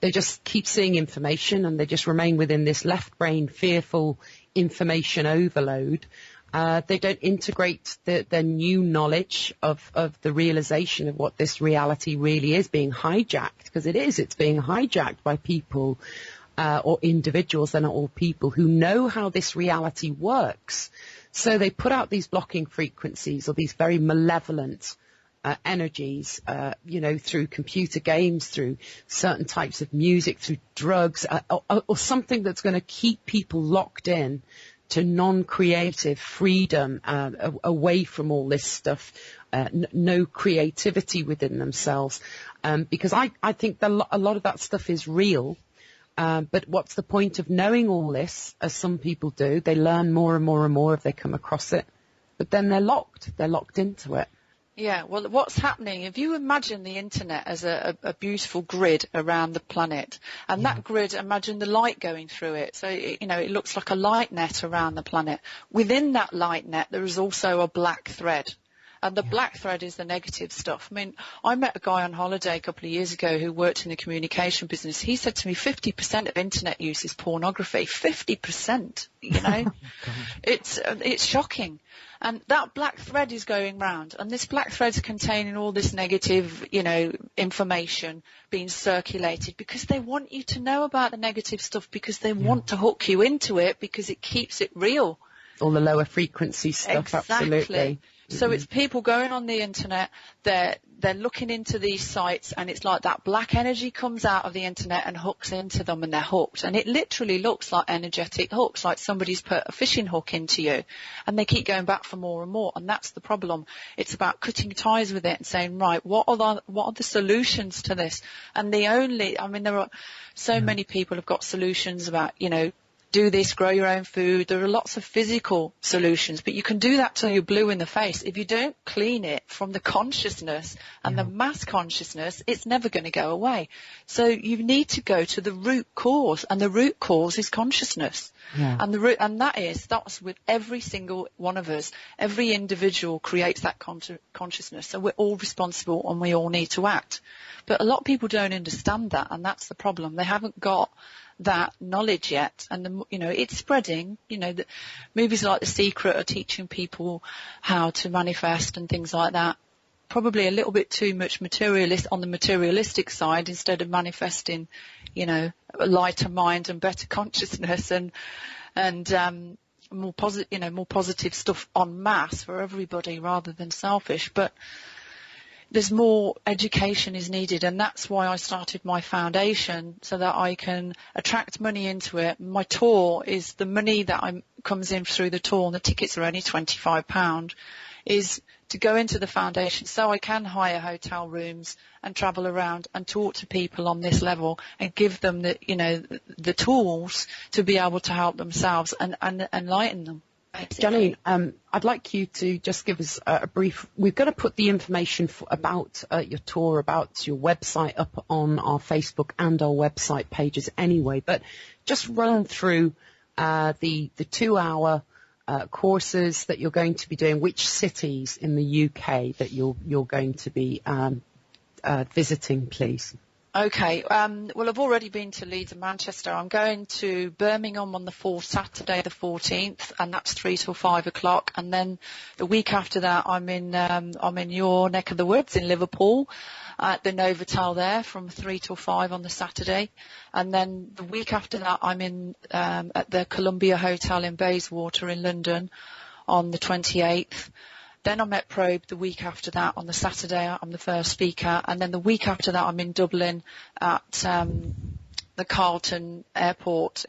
They just keep seeing information and they just remain within this left brain fearful information overload. They don't integrate the new knowledge of the realization of what this reality really is being hijacked, because it's being hijacked by people or individuals. They're not all people who know how this reality works. So they put out these blocking frequencies or these very malevolent energies, through computer games, through certain types of music, through drugs, or something that's going to keep people locked in to non-creative freedom, away from all this stuff, no creativity within themselves. Because I think a lot of that stuff is real. But what's the point of knowing all this, as some people do? They learn more and more and more if they come across it. But then they're locked into it. Yeah, well, what's happening, if you imagine the internet as a beautiful grid around the planet, and that grid, imagine the light going through it. So, it looks like a light net around the planet. Within that light net, there is also a black thread. And the black thread is the negative stuff. I mean, I met a guy on holiday a couple of years ago who worked in the communication business. He said to me 50% of internet use is pornography. 50%, It's shocking. And that black thread is going round. And this black thread is containing all this negative, information being circulated because they want you to know about the negative stuff, because they want to hook you into it, because it keeps it real. All the lower frequency stuff, absolutely. So it's people going on the internet, they're looking into these sites, and it's like that black energy comes out of the internet and hooks into them, and they're hooked. And it literally looks like energetic hooks, like somebody's put a fishing hook into you, and they keep going back for more and more. And that's the problem. It's about cutting ties with it and saying, right, what are the solutions to this? And there are so many people have got solutions about, do this, grow your own food. There are lots of physical solutions, but you can do that till you're blue in the face. If you don't clean it from the consciousness and the mass consciousness, it's never going to go away. So you need to go to the root cause, and the root cause is consciousness. Yeah. And that's with every single one of us. Every individual creates that consciousness. So we're all responsible and we all need to act. But a lot of people don't understand that, and that's the problem. They haven't got that knowledge yet, and it's spreading. The movies like The Secret are teaching people how to manifest and things like that. Probably a little bit too much on the materialistic side, instead of manifesting, a lighter mind and better consciousness and more positive stuff en masse for everybody rather than selfish. But there's more education is needed, and that's why I started my foundation, so that I can attract money into it. My tour is the money that comes in through the tour, and the tickets are only £25, is to go into the foundation so I can hire hotel rooms and travel around and talk to people on this level and give them the tools to be able to help themselves and enlighten them. Janine, I'd like you to just give us a brief. We're going to put the information about your tour, about your website up on our Facebook and our website pages anyway, but just run through the 2-hour courses that you're going to be doing, which cities in the UK that you're going to be visiting, please. Okay. Well, I've already been to Leeds and Manchester. I'm going to Birmingham on the Saturday the 14th, and that's 3 till 5 o'clock. And then the week after that, I'm in your neck of the woods in Liverpool at the Novotel there from 3 till 5 on the Saturday. And then the week after that, I'm in at the Columbia Hotel in Bayswater in London on the 28th. Then I'm at Probe the week after that on the Saturday. I'm the first speaker. And then the week after that, I'm in Dublin at the Carlton Airport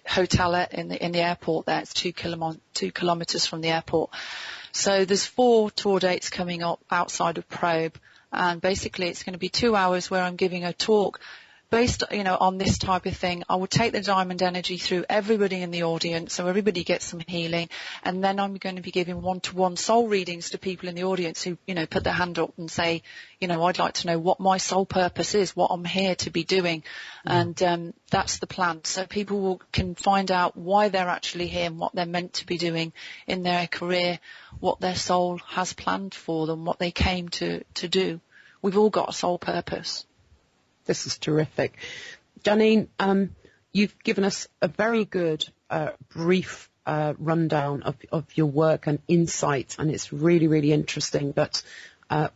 hotel in the airport there. It's 2 kilometres from the airport. So there's 4 tour dates coming up outside of Probe. And basically it's going to be 2 hours where I'm giving a talk based, on this type of thing. I will take the diamond energy through everybody in the audience so everybody gets some healing. And then I'm going to be giving one-to-one soul readings to people in the audience who, put their hand up and say, I'd like to know what my soul purpose is, what I'm here to be doing. And that's the plan. So people can find out why they're actually here and what they're meant to be doing in their career, what their soul has planned for them, what they came to do. We've all got a soul purpose. This is terrific. Janine, you've given us a very good, brief rundown of your work and insight, and it's really, really interesting. But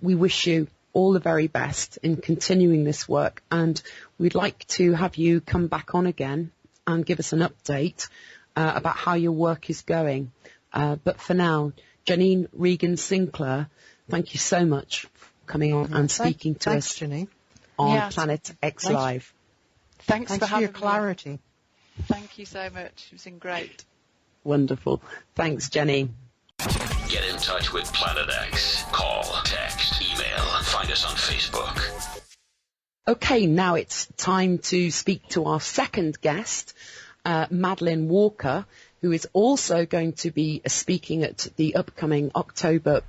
we wish you all the very best in continuing this work, and we'd like to have you come back on again and give us an update about how your work is going. But for now, Janine Regan Sinclair, thank you so much for coming on and speaking to us. Janine. On Planet X Live. Thanks for your clarity. Thank you so much. It's been great. Wonderful. Thanks, Jenny. Get in touch with Planet X. Call, text, email. Find us on Facebook. Okay, now it's time to speak to our second guest, Madeleine Walker, who is also going to be speaking at the upcoming October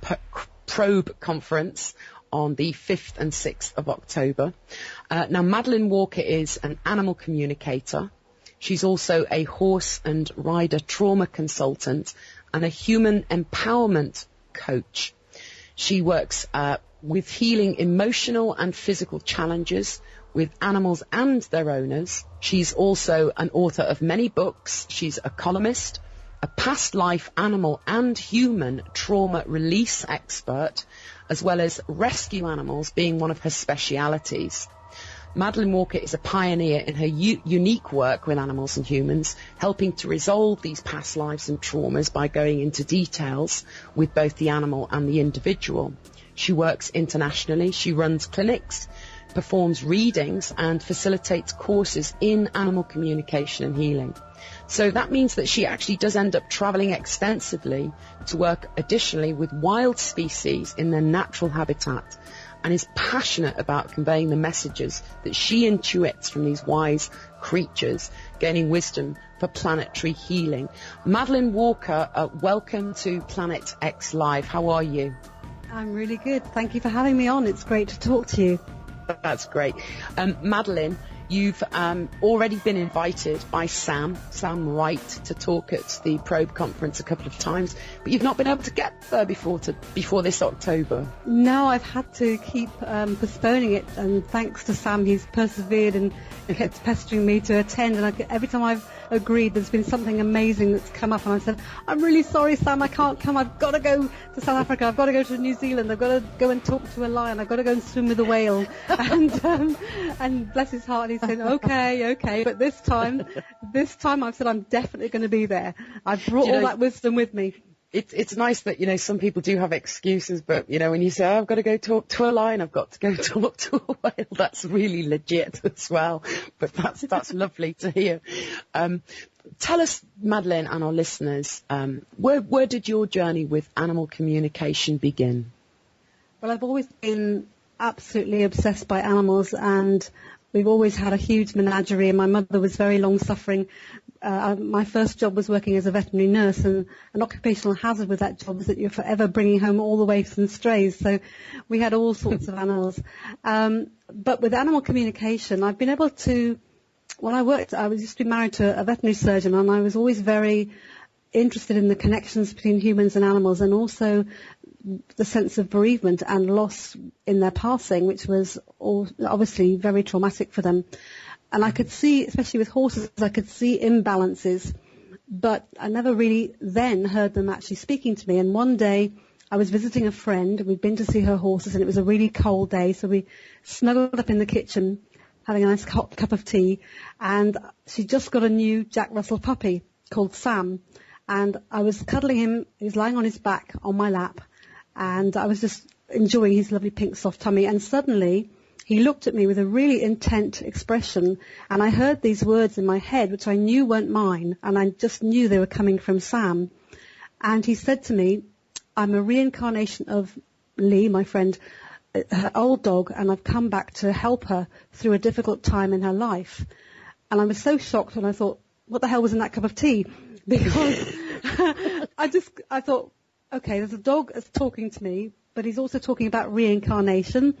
Probe Conference on the 5th and 6th of October. Now, Madeleine Walker is an animal communicator. She's also a horse and rider trauma consultant and a human empowerment coach. She works with healing emotional and physical challenges with animals and their owners. She's also an author of many books. She's a columnist, a past life animal and human trauma release expert, as well as rescue animals being one of her specialities. Madeleine Walker is a pioneer in her unique work with animals and humans, helping to resolve these past lives and traumas by going into details with both the animal and the individual. She works internationally, she runs clinics, performs readings and facilitates courses in animal communication and healing. So that means that she actually does end up travelling extensively to work additionally with wild species in their natural habitat, and is passionate about conveying the messages that she intuits from these wise creatures, gaining wisdom for planetary healing. Madeleine Walker, welcome to Planet X Live. How are you? I'm really good. Thank you for having me on. It's great to talk to you. That's great. Madeleine, you've already been invited by Sam Wright, to talk at the Probe conference a couple of times, but you've not been able to get there before this October. No, I've had to keep postponing it, and thanks to Sam, he's persevered and kept pestering me to attend, and every time I've agreed, there's been something amazing that's come up, and I said, I'm really sorry, Sam, I can't come. I've got to go to South Africa, I've got to go to New Zealand, I've got to go and talk to a lion, I've got to go and swim with a whale. And bless his heart, he said, okay, but this time I've said I'm definitely going to be there. I've brought all that wisdom with me. It's nice that, some people do have excuses, but, when you say, I've got to go talk to a lion, I've got to go talk to a whale, that's really legit as well. But that's lovely to hear. Tell us, Madeleine, and our listeners, where did your journey with animal communication begin? Well, I've always been absolutely obsessed by animals, and we've always had a huge menagerie, and my mother was very long-suffering. My first job was working as a veterinary nurse, and an occupational hazard with that job is that you're forever bringing home all the waifs and strays. So we had all sorts of animals. But with animal communication, I've been able to, when I worked, I used to be married to a veterinary surgeon, and I was always very interested in the connections between humans and animals, and also the sense of bereavement and loss in their passing, which was obviously very traumatic for them. And I could see, especially with horses, I could see imbalances, but I never really then heard them actually speaking to me. And one day I was visiting a friend, we'd been to see her horses, and it was a really cold day, so we snuggled up in the kitchen having a nice hot cup of tea, and she just got a new Jack Russell puppy called Sam, and I was cuddling him. He was lying on his back on my lap, and I was just enjoying his lovely pink soft tummy, and suddenly he looked at me with a really intent expression, and I heard these words in my head which I knew weren't mine, and I just knew they were coming from Sam. And he said to me, "I'm a reincarnation of Lee, my friend, her old dog, and I've come back to help her through a difficult time in her life." And I was so shocked, and I thought, what the hell was in that cup of tea? Because I thought, okay, there's a dog that's talking to me, but he's also talking about reincarnation.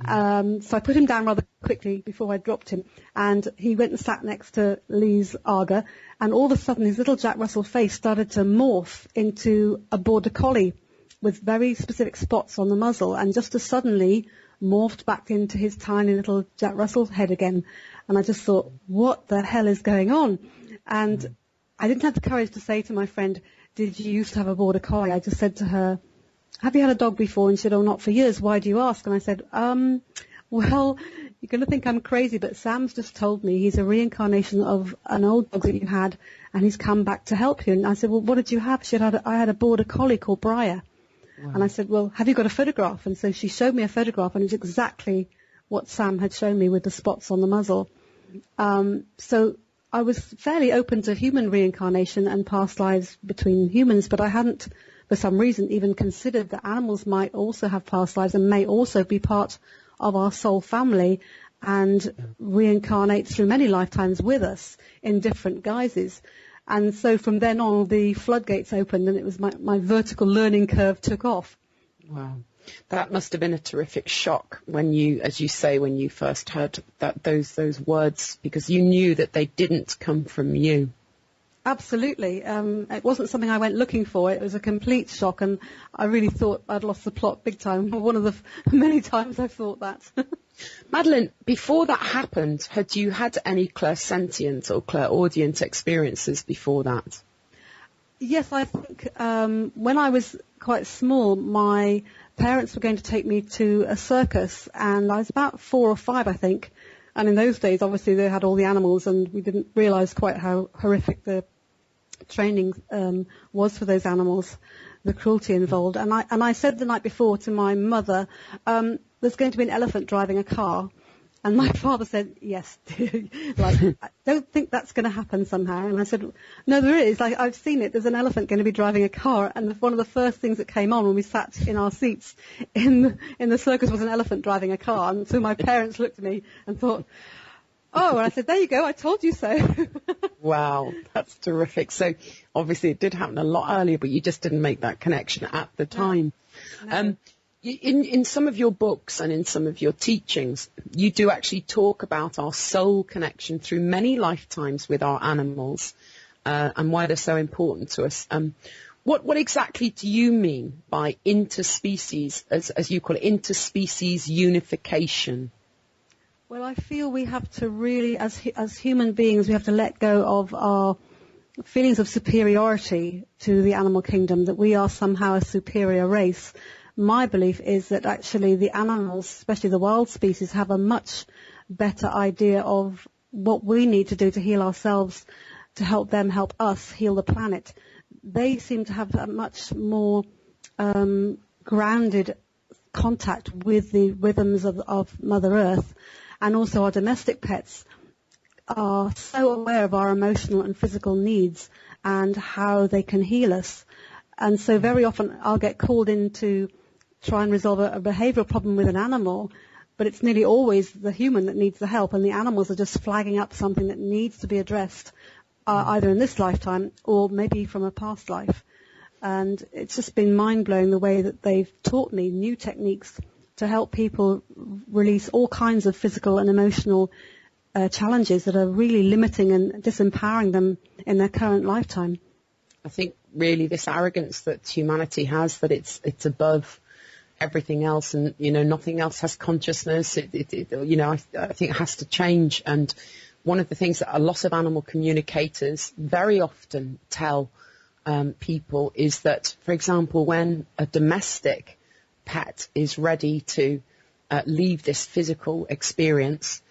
So I put him down rather quickly before I dropped him, and he went and sat next to Lee's Aga, and all of a sudden his little Jack Russell face started to morph into a Border Collie with very specific spots on the muzzle, and just as suddenly morphed back into his tiny little Jack Russell head again. And I just thought, what the hell is going on? And I didn't have the courage to say to my friend, "Did you used to have a Border Collie?" I just said to her, "Have you had a dog before?" And she said, "Oh, not for years. Why do you ask?" And I said, well, you're going to think I'm crazy, but Sam's just told me he's a reincarnation of an old dog that you had, and he's come back to help you." And I said, "Well, what did you have?" She said, "I had a Border Collie called Briar." Wow. And I said, "Well, have you got a photograph?" And so she showed me a photograph, and it's exactly what Sam had shown me with the spots on the muzzle. So I was fairly open to human reincarnation and past lives between humans, but I hadn't, for some reason, even considered that animals might also have past lives and may also be part of our soul family and reincarnate through many lifetimes with us in different guises. And so from then on, the floodgates opened, and it was my vertical learning curve took off. Wow. That must have been a terrific shock when you, as you say, when you first heard those words, because you knew that they didn't come from you. Absolutely. It wasn't something I went looking for. It was a complete shock, and I really thought I'd lost the plot big time. One of the many times I thought that. Madeleine, before that happened, had you had any clairsentient or clairaudient experiences before that? Yes, I think when I was quite small, my parents were going to take me to a circus, and I was about 4 or 5, I think. And in those days, obviously, they had all the animals, and we didn't realise quite how horrific the training was for those animals, the cruelty involved. And I said the night before to my mother, "There's going to be an elephant driving a car." And my father said, "Yes, like, I don't think that's going to happen somehow." And I said, "No, there is. Like, I've seen it. There's an elephant going to be driving a car." And one of the first things that came on when we sat in our seats in the circus was an elephant driving a car. And so my parents looked at me and thought, "Oh," and I said, "There you go. I told you so." Wow, that's terrific. So obviously it did happen a lot earlier, but you just didn't make that connection at the time. No. In some of your books and in some of your teachings, you do actually talk about our soul connection through many lifetimes with our animals and why they're so important to us. What exactly do you mean by interspecies, as you call it, interspecies unification? Well, I feel we have to really, as human beings, we have to let go of our feelings of superiority to the animal kingdom, that we are somehow a superior race. My belief is that actually the animals, especially the wild species, have a much better idea of what we need to do to heal ourselves, to help them help us heal the planet. They seem to have a much more grounded contact with the rhythms of Mother Earth, and also our domestic pets are so aware of our emotional and physical needs and how they can heal us. And so very often I'll get called in to try and resolve a behavioural problem with an animal, but it's nearly always the human that needs the help, and the animals are just flagging up something that needs to be addressed either in this lifetime or maybe from a past life. And it's just been mind-blowing the way that they've taught me new techniques to help people release all kinds of physical and emotional challenges that are really limiting and disempowering them in their current lifetime. I think really this arrogance that humanity has, that it's above everything else, and nothing else has consciousness. I think it has to change. And one of the things that a lot of animal communicators very often tell people is that, for example, when a domestic pet is ready to leave this physical experience,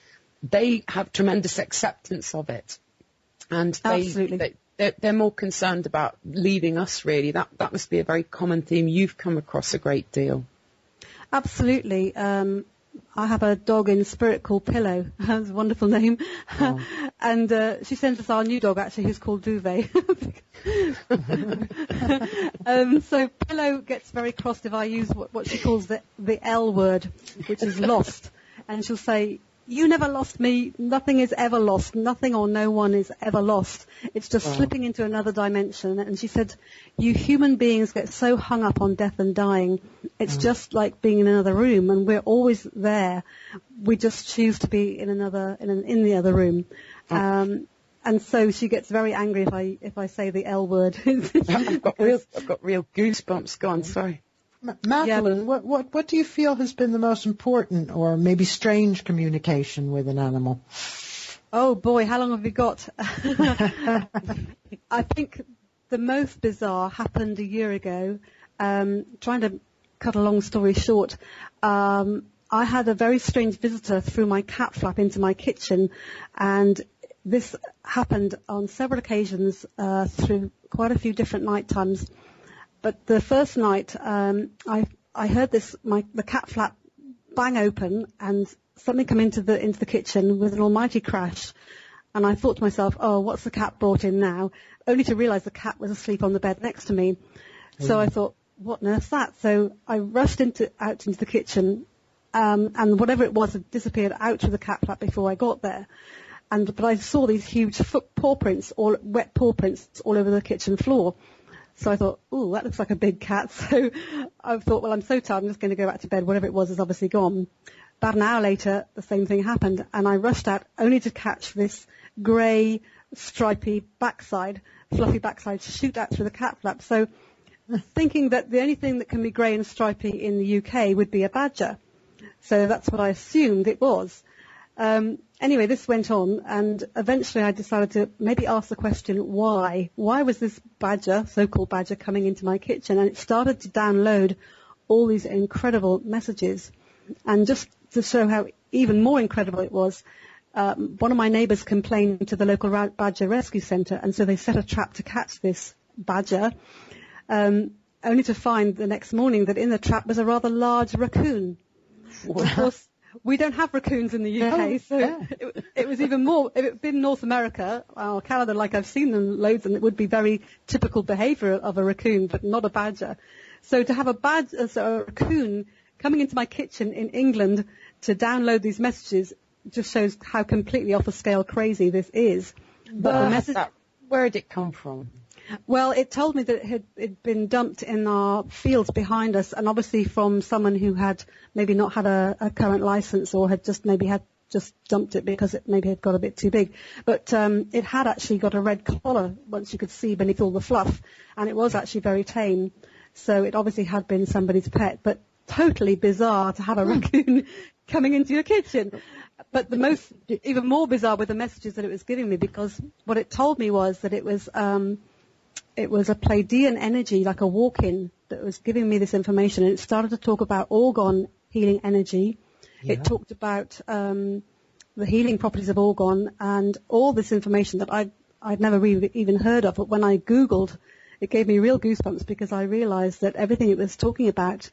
they have tremendous acceptance of it, and they're more concerned about leaving us. Really, that must be a very common theme you've come across a great deal. Absolutely. I have a dog in spirit called Pillow. That's a wonderful name. Oh. And she sends us our new dog, actually, who's called Duvet. So Pillow gets very cross if I use what she calls the L word, which is lost. And she'll say, "You never lost me. Nothing is ever lost. Nothing or no one is ever lost. It's just slipping into another dimension." And she said, "You human beings get so hung up on death and dying. It's just like being in another room, and we're always there. We just choose to be in the other room." And so she gets very angry if I say the L word. I've got real goosebumps. Go on, sorry. Madeleine, what do you feel has been the most important or maybe strange communication with an animal? Oh boy, how long have we got? I think the most bizarre happened a year ago. Trying to cut a long story short, I had a very strange visitor through my cat flap into my kitchen, and this happened on several occasions through quite a few different night times. But the first night, I heard the cat flap bang open and something come into the kitchen with an almighty crash. And I thought to myself, oh, what's the cat brought in now? Only to realise the cat was asleep on the bed next to me. So I thought, what on earth's that? So I rushed out into the kitchen, and whatever it was had disappeared out through the cat flap before I got there. But I saw these huge wet paw prints all over the kitchen floor. So I thought, ooh, that looks like a big cat. So I thought, well, I'm so tired, I'm just going to go back to bed. Whatever it was is obviously gone. About an hour later, the same thing happened, and I rushed out only to catch this grey, stripy backside, fluffy backside, shoot out through the cat flap. So thinking that the only thing that can be grey and stripy in the UK would be a badger. So that's what I assumed it was. Anyway, this went on, and eventually I decided to maybe ask the question, why? Why was this badger, so-called badger, coming into my kitchen? And it started to download all these incredible messages. And just to show how even more incredible it was, one of my neighbours complained to the local badger rescue centre, and so they set a trap to catch this badger, only to find the next morning that in the trap was a rather large raccoon. Of course, we don't have raccoons in the UK, it was even more. If it had been North America or Canada, like I've seen them loads, and it would be very typical behaviour of a raccoon, but not a badger. So to have a raccoon coming into my kitchen in England to download these messages just shows how completely off the scale crazy this is. But where did it come from? Well, it told me that it had been dumped in our fields behind us, and obviously from someone who had maybe not had a current license, or had just dumped it because it maybe had got a bit too big. But it had actually got a red collar, once you could see beneath all the fluff, and it was actually very tame. So it obviously had been somebody's pet, but totally bizarre to have a raccoon coming into your kitchen. But even more bizarre were the messages that it was giving me, because what it told me was that it was a Pleiadian energy, like a walk-in, that was giving me this information. And it started to talk about organ healing energy. Yeah. It talked about the healing properties of organ, and all this information that I'd never really even heard of. But when I Googled, it gave me real goosebumps, because I realized that everything it was talking about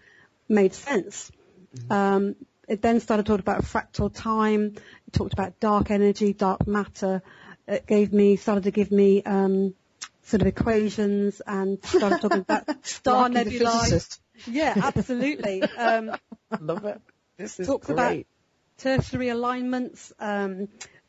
made sense. Mm-hmm. It then started talking about fractal time. It talked about dark energy, dark matter. It started to give me sort of equations, and started talking about star nebulae. Yeah, absolutely. Love it. This is talks great. About tertiary alignments,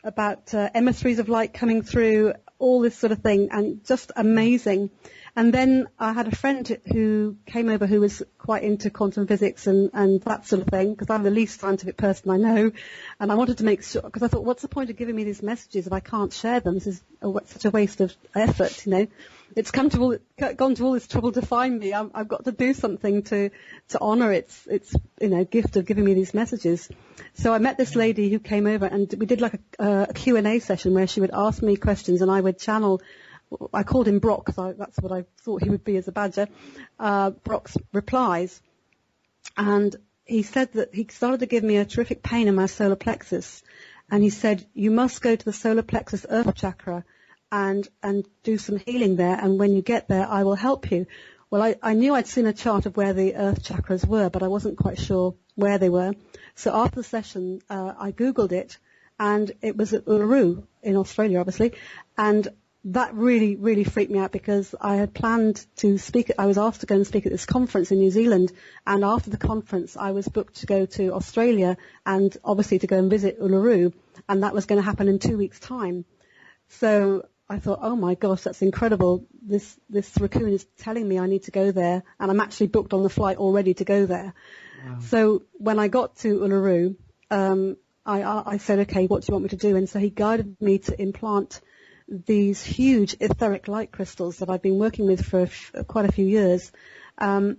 about emissaries of light coming through, all this sort of thing, and just amazing. And then I had a friend who came over who was quite into quantum physics and that sort of thing, because I'm the least scientific person I know. And I wanted to make sure, because I thought, what's the point of giving me these messages if I can't share them? This is such a waste of effort, you know. it's gone to all this trouble to find me. I've got to do something to honour its gift of giving me these messages. So I met this lady who came over, and we did like a Q&A session where she would ask me questions, and I would channel. I called him Brock because that's what I thought he would be as a badger. Brock's replies, and he said that he started to give me a terrific pain in my solar plexus, and he said, you must go to the solar plexus earth chakra and do some healing there, and when you get there, I will help you. Well, I knew I'd seen a chart of where the earth chakras were, but I wasn't quite sure where they were. So after the session, I Googled it, and it was at Uluru in Australia, obviously, and that really, really freaked me out because I had planned to speak. I was asked to go and speak at this conference in New Zealand, and after the conference, I was booked to go to Australia and obviously to go and visit Uluru, and that was going to happen in 2 weeks' time. So I thought, oh my gosh, that's incredible. This raccoon is telling me I need to go there, and I'm actually booked on the flight already to go there. Wow. So when I got to Uluru, I said, okay, what do you want me to do? And so he guided me to implant these huge etheric light crystals that I've been working with for quite a few years. And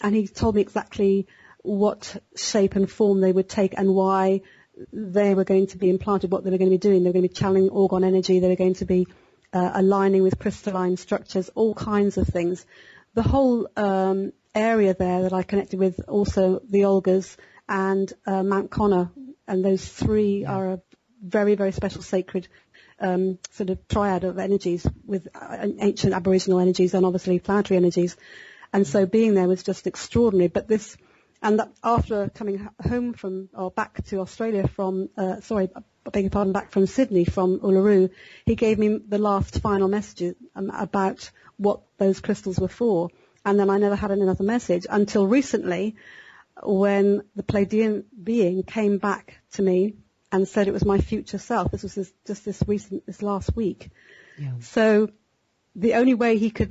he told me exactly what shape and form they would take and why they were going to be implanted, what they were going to be doing. They were going to be channeling orgone energy. They were going to be aligning with crystalline structures, all kinds of things. The whole area there that I connected with, also the Olgas and Mount Connor, and those three are a very, very special sacred sort of triad of energies with ancient Aboriginal energies and obviously planetary energies. And so being there was just extraordinary. But after coming home back to Australia back from Sydney, from Uluru, he gave me the last final messages about what those crystals were for. And then I never had another message until recently when the Pleiadian being came back to me and said it was my future self. This was this last week. Yeah. So the only way he could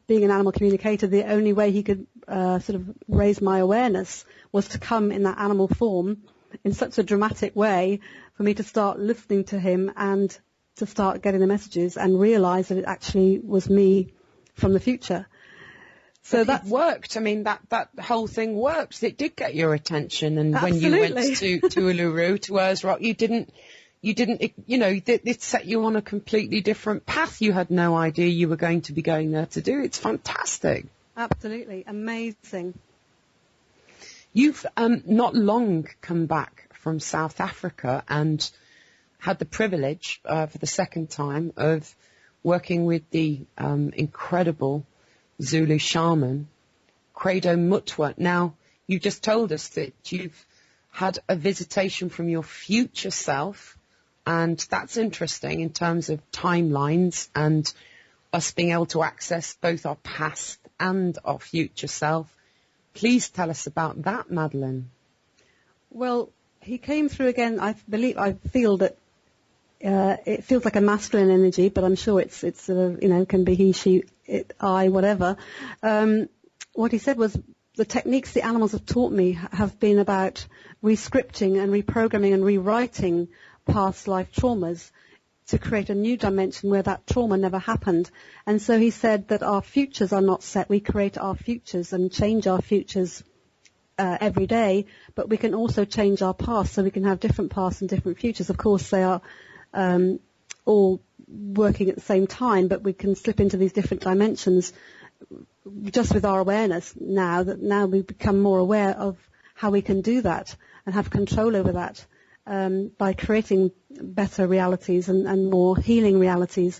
being an animal communicator, the only way he could sort of raise my awareness was to come in that animal form in such a dramatic way for me to start listening to him and to start getting the messages and realize that it actually was me from the future. So that worked. I mean, that whole thing worked. It did get your attention. And Absolutely. When you went to Uluru, to Erzrock, it set you on a completely different path. You had no idea you were going to be going there to do. It's fantastic. Absolutely. Amazing. You've not long come back from South Africa and had the privilege for the second time of working with the incredible Zulu shaman, Credo Mutwa. Now, you just told us that you've had a visitation from your future self, and that's interesting in terms of timelines and us being able to access both our past and our future self. Please tell us about that, Madeleine. Well, he came through again. I feel that it feels like a masculine energy, but I'm sure it's can be he, she, it, I, whatever. What he said was the techniques the animals have taught me have been about rescripting and reprogramming and rewriting past life traumas to create a new dimension where that trauma never happened. And so he said that our futures are not set. We create our futures and change our futures every day, but we can also change our past, so we can have different pasts and different futures. Of course, they are all working at the same time, but we can slip into these different dimensions just with our awareness now we become more aware of how we can do that and have control over that by creating better realities and more healing realities.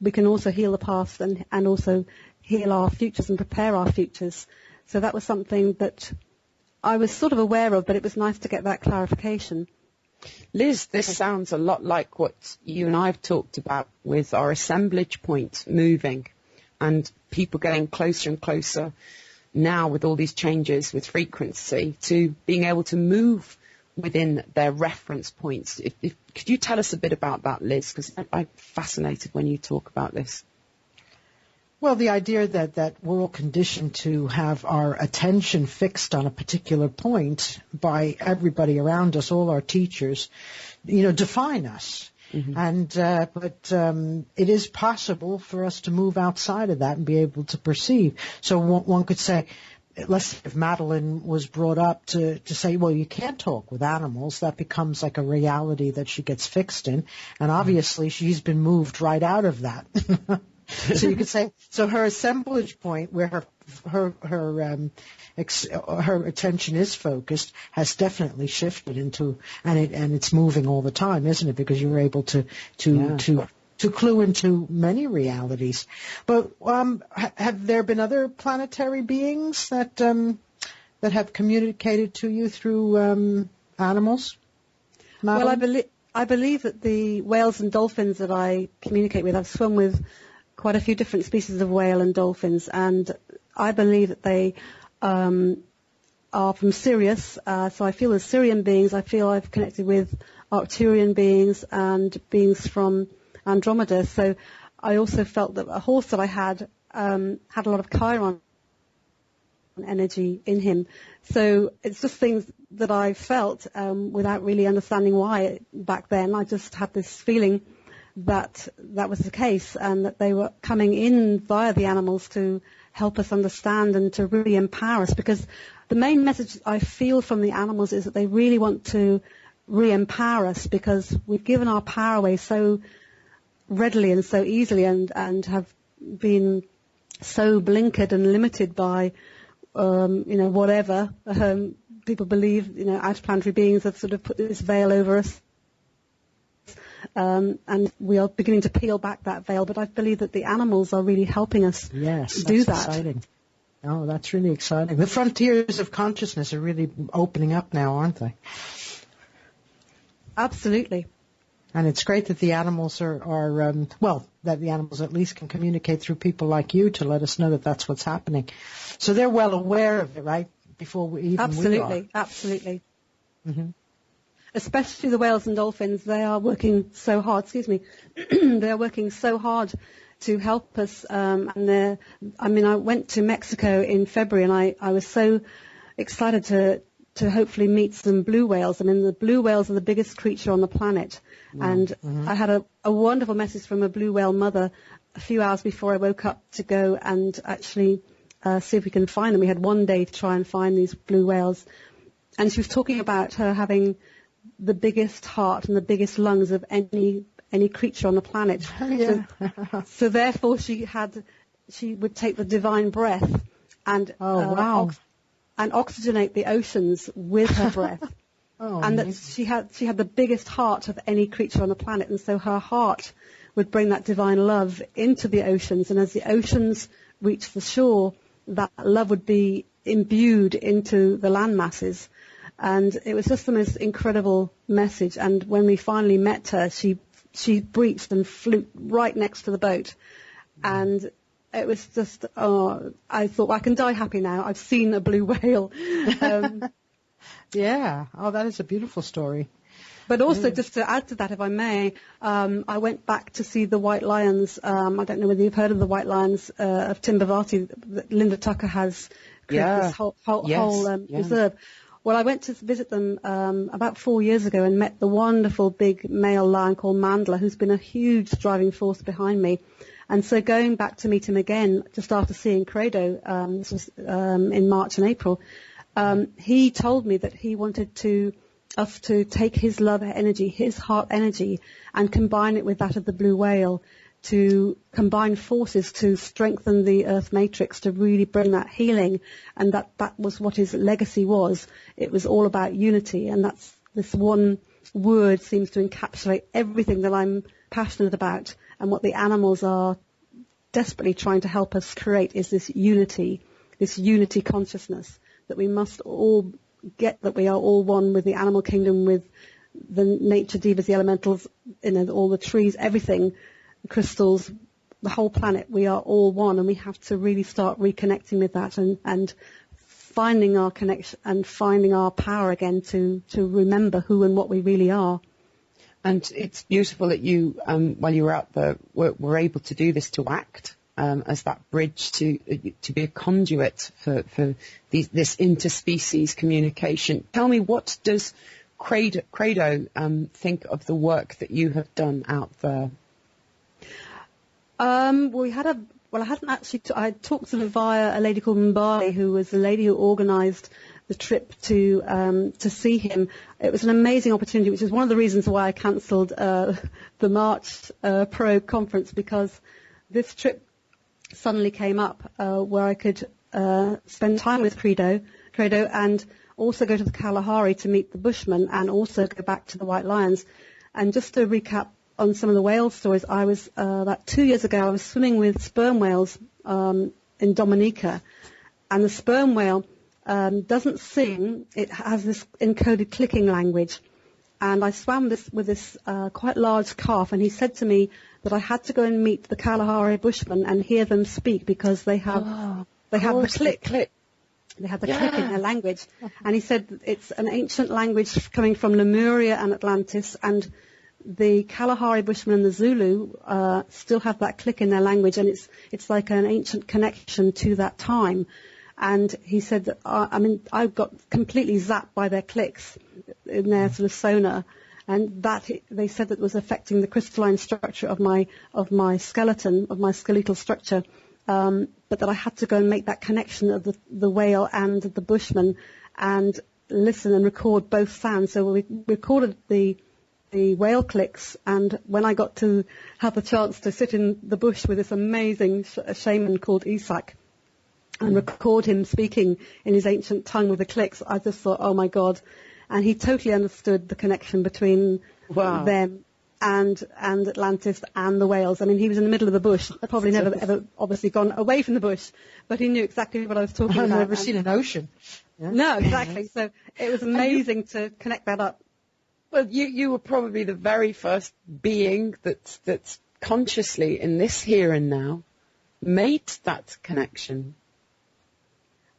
We can also heal the past and also heal our futures and prepare our futures. So that was something that I was sort of aware of, but it was nice to get that clarification. Liz, this sounds a lot like what you and I have talked about with our assemblage point moving and people getting closer and closer now with all these changes with frequency to being able to move within their reference points. Could you tell us a bit about that, Liz? Because I'm fascinated when you talk about this. Well, the idea that we're all conditioned to have our attention fixed on a particular point by everybody around us, all our teachers, define us. And but it is possible for us to move outside of that and be able to perceive. So one could say, let's say if Madeleine was brought up to say, well, you can't talk with animals, that becomes like a reality that she gets fixed in, and obviously she's been moved right out of that. So you could say, so her assemblage point where her attention is focused has definitely shifted into, and it's moving all the time, isn't it? Because you're able to clue into many realities. But have there been other planetary beings that have communicated to you through animals, Madeleine? Well, I believe that the whales and dolphins that I communicate with, I've swum with quite a few different species of whale and dolphins, and I believe that they are from Sirius. So I feel as Sirian beings, I feel I've connected with Arcturian beings and beings from Andromeda. So I also felt that a horse that I had a lot of Chiron energy in him. So it's just things that I felt without really understanding why back then. I just had this feeling that was the case, and that they were coming in via the animals to help us understand and to really empower us. Because the main message I feel from the animals is that they really want to re-empower us, because we've given our power away so readily and so easily, and have been so blinkered and limited by whatever people believe, out-of-planetary beings have sort of put this veil over us. And we are beginning to peel back that veil, but I believe that the animals are really helping us do that. Exciting. Oh, that's really exciting. The frontiers of consciousness are really opening up now, aren't they? Absolutely. And it's great that the animals that the animals at least can communicate through people like you to let us know that that's what's happening. So they're well aware of it, right? Before we are. Absolutely. Mm-hmm. Especially the whales and dolphins, they are working so hard. They are working so hard to help us. I went to Mexico in February, and I was so excited to hopefully meet some blue whales. I mean, the blue whales are the biggest creature on the planet. And I had a wonderful message from a blue whale mother a few hours before I woke up to go and actually see if we can find them. We had one day to try and find these blue whales. And she was talking about her having the biggest heart and the biggest lungs of any creature on the planet. Yeah. So therefore she would take the divine breath and and oxygenate the oceans with her breath. And that she had the biggest heart of any creature on the planet, and so her heart would bring that divine love into the oceans, and as the oceans reached the shore, that love would be imbued into the land masses. And it was just the most incredible message. And when we finally met her, she breached and flew right next to the boat. And it was just, I thought, I can die happy now. I've seen a blue whale. Yeah. Oh, that is a beautiful story. But also, just to add to that, if I may, I went back to see the white lions. I don't know whether you've heard of the white lions of Timbavati that Linda Tucker has created this whole reserve. Well, I went to visit them about 4 years ago and met the wonderful big male lion called Mandla, who's been a huge driving force behind me. And so going back to meet him again just after seeing Credo, this was in March and April, he told me that he wanted us to take his love energy, his heart energy, and combine it with that of the blue whale, to combine forces to strengthen the earth matrix, to really bring that healing. And that was what his legacy was. It was all about unity, and that's this one word seems to encapsulate everything that I'm passionate about. And what the animals are desperately trying to help us create is this unity consciousness, that we must all get, that we are all one with the animal kingdom, with the nature divas, the elementals, all the trees, everything, the crystals, the whole planet. We are all one, and we have to really start reconnecting with that and finding our connection and finding our power again to remember who and what we really are. And it's beautiful that you, while you were out there, were able to do this, to act as that bridge to be a conduit for this interspecies communication. Tell me, what does Credo think of the work that you have done out there? I hadn't actually. I talked to them via a lady called Mbali, who was the lady who organised the trip to see him. It was an amazing opportunity, which is one of the reasons why I cancelled the March Pro conference, because this trip suddenly came up where I could spend time with Credo, and also go to the Kalahari to meet the Bushmen, and also go back to the White Lions. And just to recap on some of the whale stories, I was about 2 years ago, I was swimming with sperm whales in Dominica, and the sperm whale doesn't sing, it has this encoded clicking language. And I swam with this quite large calf, and he said to me that I had to go and meet the Kalahari Bushmen and hear them speak, because they have the click. They have the click in their language. And he said that it's an ancient language coming from Lemuria and Atlantis, and the Kalahari Bushmen and the Zulu still have that click in their language, and it's like an ancient connection to that time. And he said that, I got completely zapped by their clicks in their sort of sonar, and that they said that was affecting the crystalline structure of my skeleton, of my skeletal structure, but that I had to go and make that connection of the whale and the Bushman, and listen and record both sounds. So we recorded the whale clicks, and when I got to have the chance to sit in the bush with this amazing shaman called Isak and record him speaking in his ancient tongue with the clicks, I just thought, oh my God. And he totally understood the connection between them and Atlantis and the whales. I mean, he was in the middle of the bush. I'd probably never ever obviously gone away from the bush, but he knew exactly what I was talking about. I've never seen an ocean. Yeah. No, exactly. So it was amazing to connect that up. Well, you were probably the very first being that's consciously in this here and now made that connection.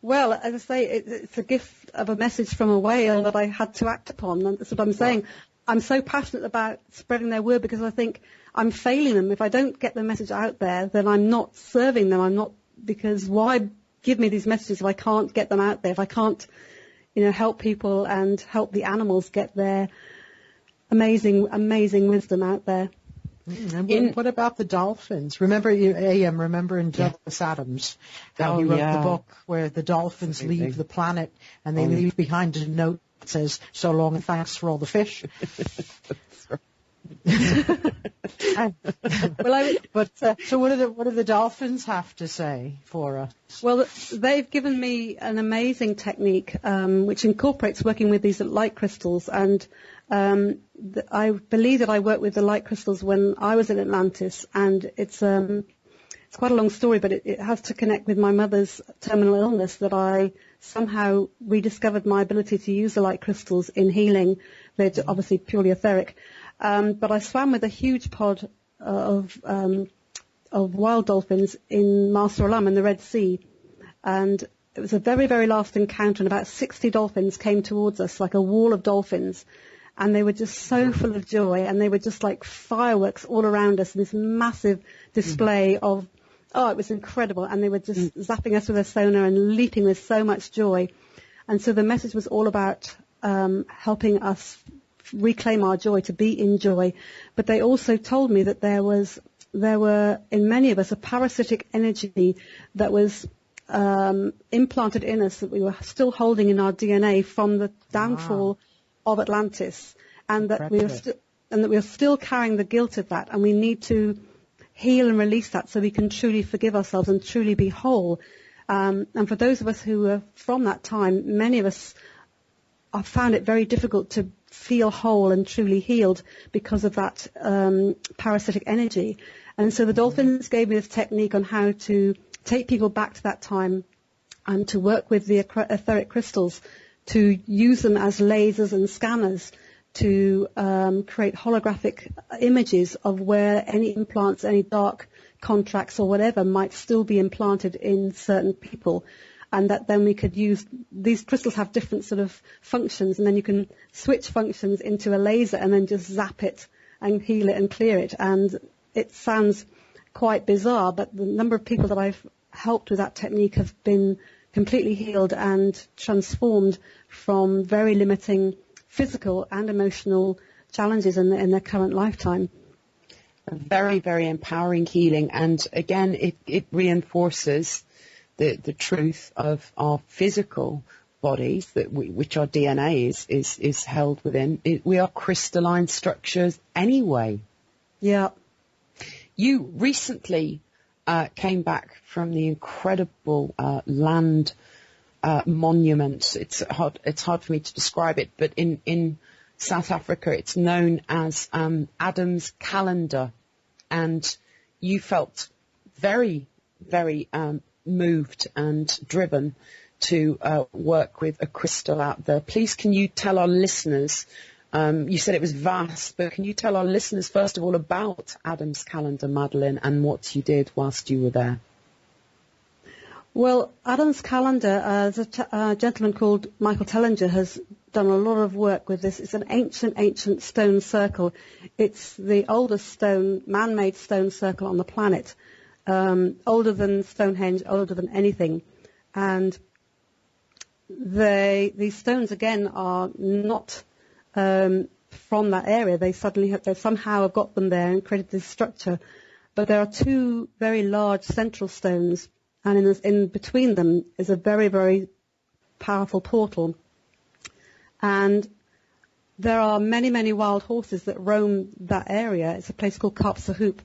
Well, as I say, it's a gift of a message from a whale that I had to act upon. And that's what I'm saying. I'm so passionate about spreading their word, because I think I'm failing them. If I don't get the message out there, then I'm not serving them. Because why give me these messages if I can't get them out there? If I can't, help people and help the animals get their amazing, amazing wisdom out there. And what about the dolphins? Remember in Douglas Adams, how he wrote the book where the dolphins leave the planet and they leave behind a note that says, "So long and thanks for all the fish." So what do the dolphins have to say for us? Well, they've given me an amazing technique which incorporates working with these light crystals, and I believe that I worked with the light crystals when I was in Atlantis, and it's quite a long story, but it has to connect with my mother's terminal illness, that I somehow rediscovered my ability to use the light crystals in healing. They're obviously purely etheric. But I swam with a huge pod of wild dolphins in Master Alam in the Red Sea, and it was a very, very last encounter, and about 60 dolphins came towards us like a wall of dolphins, and they were just so full of joy, and they were just like fireworks all around us, and this massive display of, it was incredible, and they were just zapping us with their sonar and leaping with so much joy. And so the message was all about helping us reclaim our joy, to be in joy. But they also told me that there were in many of us a parasitic energy that was implanted in us, that we were still holding in our DNA from the downfall of Atlantis, and that we are still carrying the guilt of that, and we need to heal and release that so we can truly forgive ourselves and truly be whole. And for those of us who are from that time, many of us have found it very difficult to feel whole and truly healed because of that parasitic energy. And so the dolphins gave me this technique on how to take people back to that time and to work with the etheric crystals, to use them as lasers and scanners to create holographic images of where any implants, any dark contracts or whatever might still be implanted in certain people. And that then we could use, these crystals have different sort of functions, and then you can switch functions into a laser and then just zap it and heal it and clear it. And it sounds quite bizarre, but the number of people that I've helped with that technique have been completely healed and transformed from very limiting physical and emotional challenges in their current lifetime. Very, very empowering healing, and again, it reinforces the truth of our physical bodies, which our DNA is held within. We are crystalline structures anyway. Yeah. You recently came back from the incredible land monument. It's hard for me to describe it, but in South Africa, it's known as Adam's Calendar, and you felt very, very moved and driven to work with a crystal out there. Please, can you tell our listeners, you said it was vast, but can you tell our listeners, first of all, about Adam's Calendar, Madeleine, and what you did whilst you were there? Well, Adam's Calendar, a gentleman called Michael Tellinger has done a lot of work with this. It's an ancient stone circle. It's the oldest man-made stone circle on the planet, older than Stonehenge, older than anything. And these stones, again, are not from that area. They somehow have got them there and created this structure. But there are two very large central stones, and in between them is a very, very powerful portal. And there are many, many wild horses that roam that area. It's a place called Kaapsehoop.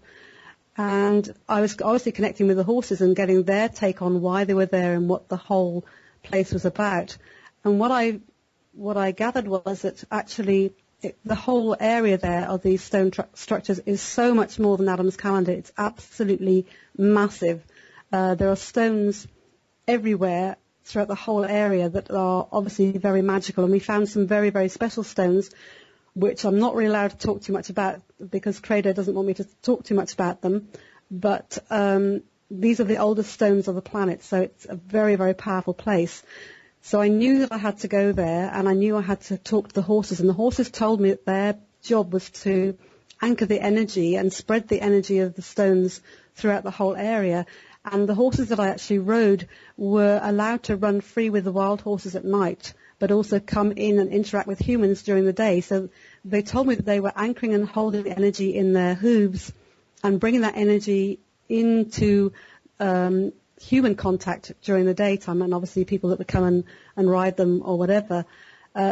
And I was obviously connecting with the horses and getting their take on why they were there and what the whole place was about. And what I gathered was that actually the whole area there of these stone structures is so much more than Adam's Calendar. It's absolutely massive. There are stones everywhere throughout the whole area that are obviously very magical, and we found some very, very special stones, which I'm not really allowed to talk too much about because Credo doesn't want me to talk too much about them, but these are the oldest stones of the planet, so it's a very, very powerful place. So I knew that I had to go there, and I knew I had to talk to the horses, and the horses told me that their job was to anchor the energy and spread the energy of the stones throughout the whole area. And the horses that I actually rode were allowed to run free with the wild horses at night, but also come in and interact with humans during the day. So they told me that they were anchoring and holding the energy in their hooves and bringing that energy into human contact during the daytime, and obviously people that would come and ride them or whatever.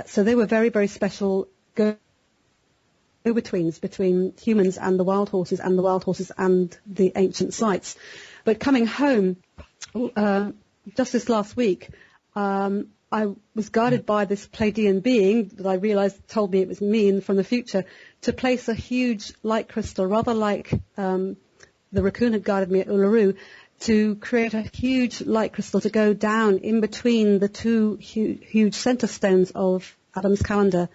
So they were very, very special go-betweens between humans and the wild horses and the ancient sites. But coming home, just this last week, I was guided by this Pleiadian being that I realized told me it was me and from the future, to place a huge light crystal, rather like the raccoon had guided me at Uluru, to create a huge light crystal to go down in between the two huge center stones of Adam's Calendar,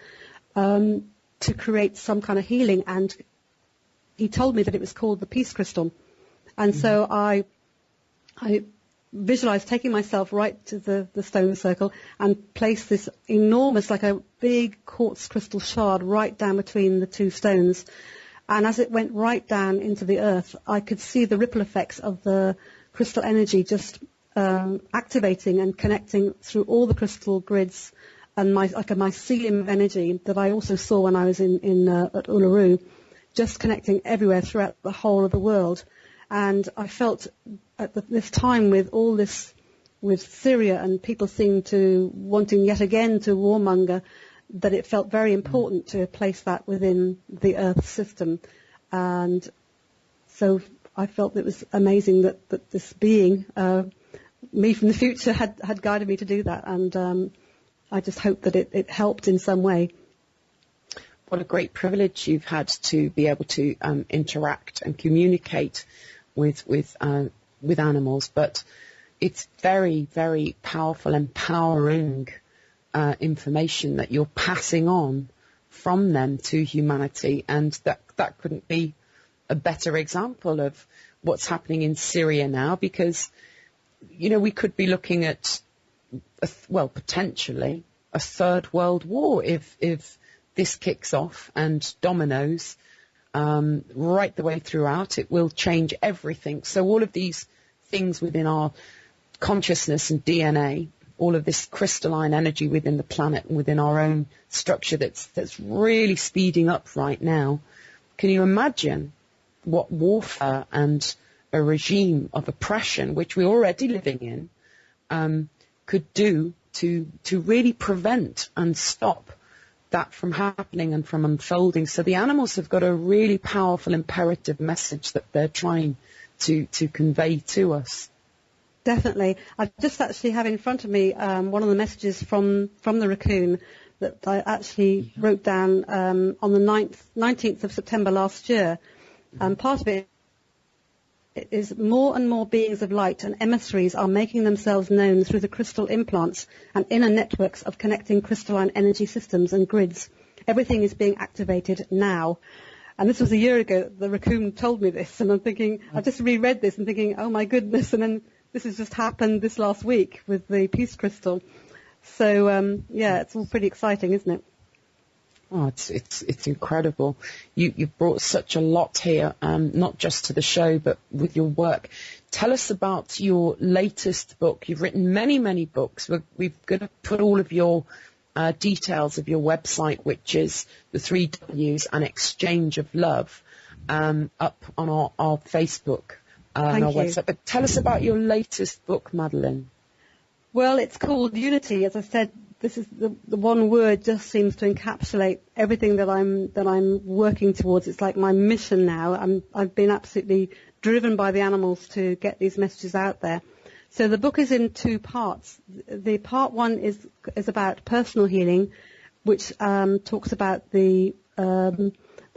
to create some kind of healing. And he told me that it was called the Peace Crystal. And so I visualized taking myself right to the stone circle and place this enormous, like a big quartz crystal shard right down between the two stones. And as it went right down into the earth, I could see the ripple effects of the crystal energy just activating and connecting through all the crystal grids, and like a mycelium of energy that I also saw when I was at Uluru, just connecting everywhere throughout the whole of the world. And I felt at this time with all this, with Syria and people seemed to wanting yet again to warmonger, that it felt very important to place that within the Earth system. And so I felt it was amazing that this being, me from the future, had guided me to do that. And I just hope that it helped in some way. What a great privilege you've had to be able to interact and communicate with animals, but it's very, very powerful, empowering information that you're passing on from them to humanity, and that couldn't be a better example of what's happening in Syria now, because, you know, we could be looking at, potentially a third world war if this kicks off and dominoes right the way throughout. It will change everything. So all of these things within our consciousness and DNA all of this crystalline energy within the planet and within our own structure that's really speeding up right now. Can you imagine what warfare and a regime of oppression, which we're already living in, could do to really prevent and stop that from happening and from unfolding? So the animals have got a really powerful imperative message that they're trying to convey to us. Definitely. I just actually have in front of me one of the messages from the raccoon that I actually wrote down on the 19th of September last year. Part of it is more and more beings of light and emissaries are making themselves known through the crystal implants and inner networks of connecting crystalline energy systems and grids. Everything is being activated now. And this was a year ago. The raccoon told me this, and I'm thinking, I just reread this and thinking, oh my goodness, and then this has just happened this last week with the peace crystal. So, yeah, it's all pretty exciting, isn't it? Oh, it's incredible. You've brought such a lot here, not just to the show, but with your work. Tell us about your latest book. You've written many, many books. We've got to put all of your details of your website, which is the 3 W's and Exchange of Love, up on our Facebook and our website. But tell us about your latest book, Madeleine. Well, it's called Unity. As I said, this is the one word just seems to encapsulate everything that I'm working towards. It's like my mission now. I've been absolutely driven by the animals to get these messages out there. So the book is in 2 parts. The part 1 is about personal healing, which talks about the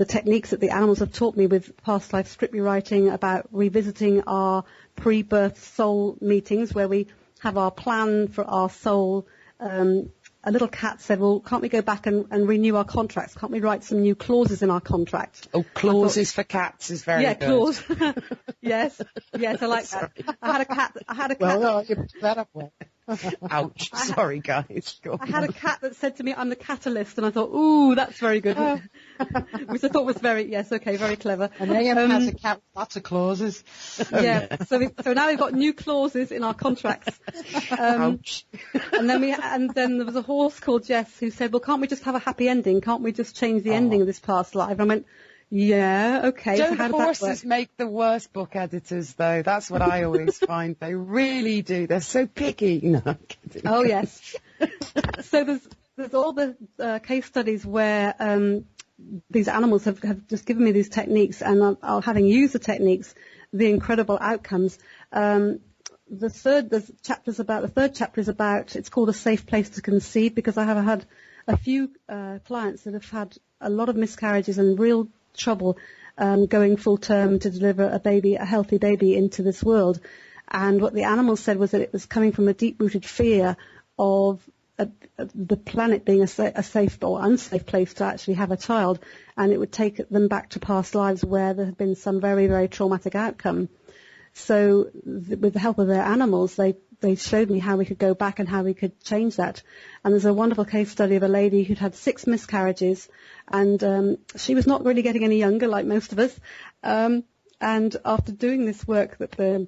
techniques that the animals have taught me with past life script rewriting, about revisiting our pre-birth soul meetings where we have our plan for our soul. A little cat said, well, can't we go back and renew our contracts? Can't we write some new clauses in our contract? Oh, clauses for cats is very good. Yeah, clause. Yes, I like that. I had a cat. Well, no, you put that up well. Ouch. Sorry, guys. I had a cat that said to me, I'm the catalyst, and I thought, ooh, that's very good. Which I thought was very clever. And AM has a cat with lots of clauses. Yeah, so now we've got new clauses in our contracts. Ouch. And then there was a horse called Jess who said, well, can't we just have a happy ending? Can't we just change the ending of this past life? And I went, yeah, okay. Don't so horses make the worst book editors, though? That's what I always find. They really do. They're so picky. No, I'm kidding. Oh, yes. So there's all the case studies where these animals have just given me these techniques, and having used the techniques, the incredible outcomes. The third chapter is about, it's called A Safe Place to Conceive, because I have had a few clients that have had a lot of miscarriages and real trouble going full term to deliver a healthy baby into this world. And what the animals said was that it was coming from a deep-rooted fear of the planet being a safe or unsafe place to actually have a child, and it would take them back to past lives where there had been some very, very traumatic outcome. So with the help of their animals, they showed me how we could go back and how we could change that. And there's a wonderful case study of a lady who'd had 6 miscarriages, and she was not really getting any younger like most of us. And after doing this work that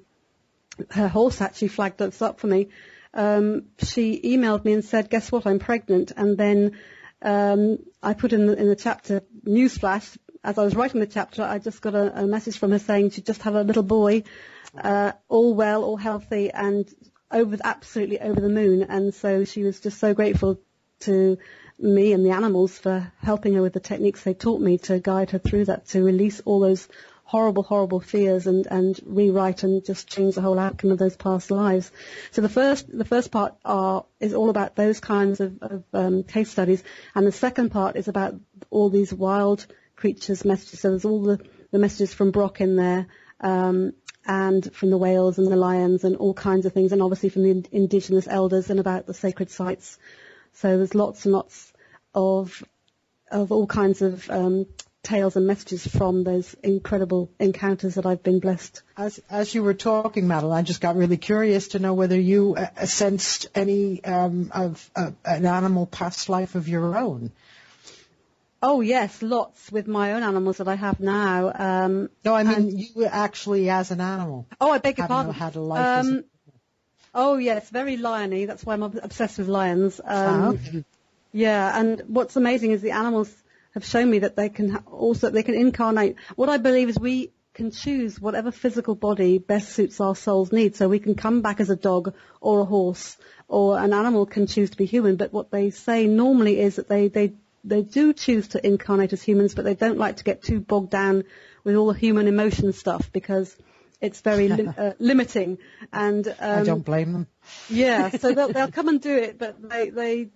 her horse actually flagged us up for me, she emailed me and said, guess what, I'm pregnant. And then I put in the chapter, newsflash, as I was writing the chapter, I just got a message from her saying she just had a little boy, all well, all healthy, and absolutely over the moon. And so she was just so grateful to me and the animals for helping her with the techniques they taught me to guide her through that, to release all those horrible, horrible fears and rewrite and just change the whole outcome of those past lives. So the first part is all about those kinds of case studies, and the second part is about all these wild creatures' messages. So there's all the messages from Brock in there, and from the whales and the lions and all kinds of things, and obviously from the indigenous elders and about the sacred sites. So there's lots and lots of all kinds of tales and messages from those incredible encounters that I've been blessed. As you were talking, Madeleine, I just got really curious to know whether you sensed any of an animal past life of your own. Oh, yes, lots with my own animals that I have now. No, I mean you actually as an animal. Oh, I beg your pardon. Had a life Oh, yes, very lion-y. That's why I'm obsessed with lions. Yeah, and what's amazing is the animals have shown me that they can incarnate. What I believe is we can choose whatever physical body best suits our soul's needs. So we can come back as a dog or a horse, or an animal can choose to be human. But what they say normally is that they do choose to incarnate as humans, but they don't like to get too bogged down with all the human emotion stuff because it's very limiting. And I don't blame them. Yeah, so they'll come and do it, but they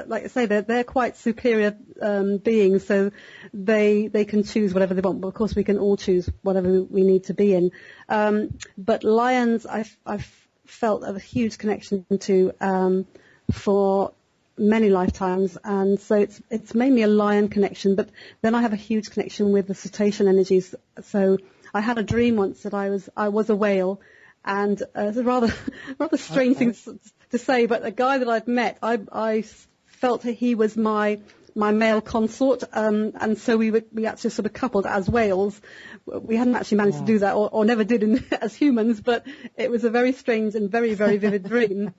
like I say, they're quite superior beings, so they can choose whatever they want. But of course, we can all choose whatever we need to be in. But lions, I've felt a huge connection to for many lifetimes, and so it's mainly a lion connection. But then I have a huge connection with the cetacean energies. So I had a dream once that I was a whale, and it's a rather strange thing to say, but a guy that I'd met, I felt that he was my male consort, and so we actually sort of coupled as whales. We hadn't actually managed to do that, or never did as humans, but it was a very strange and very, very vivid dream,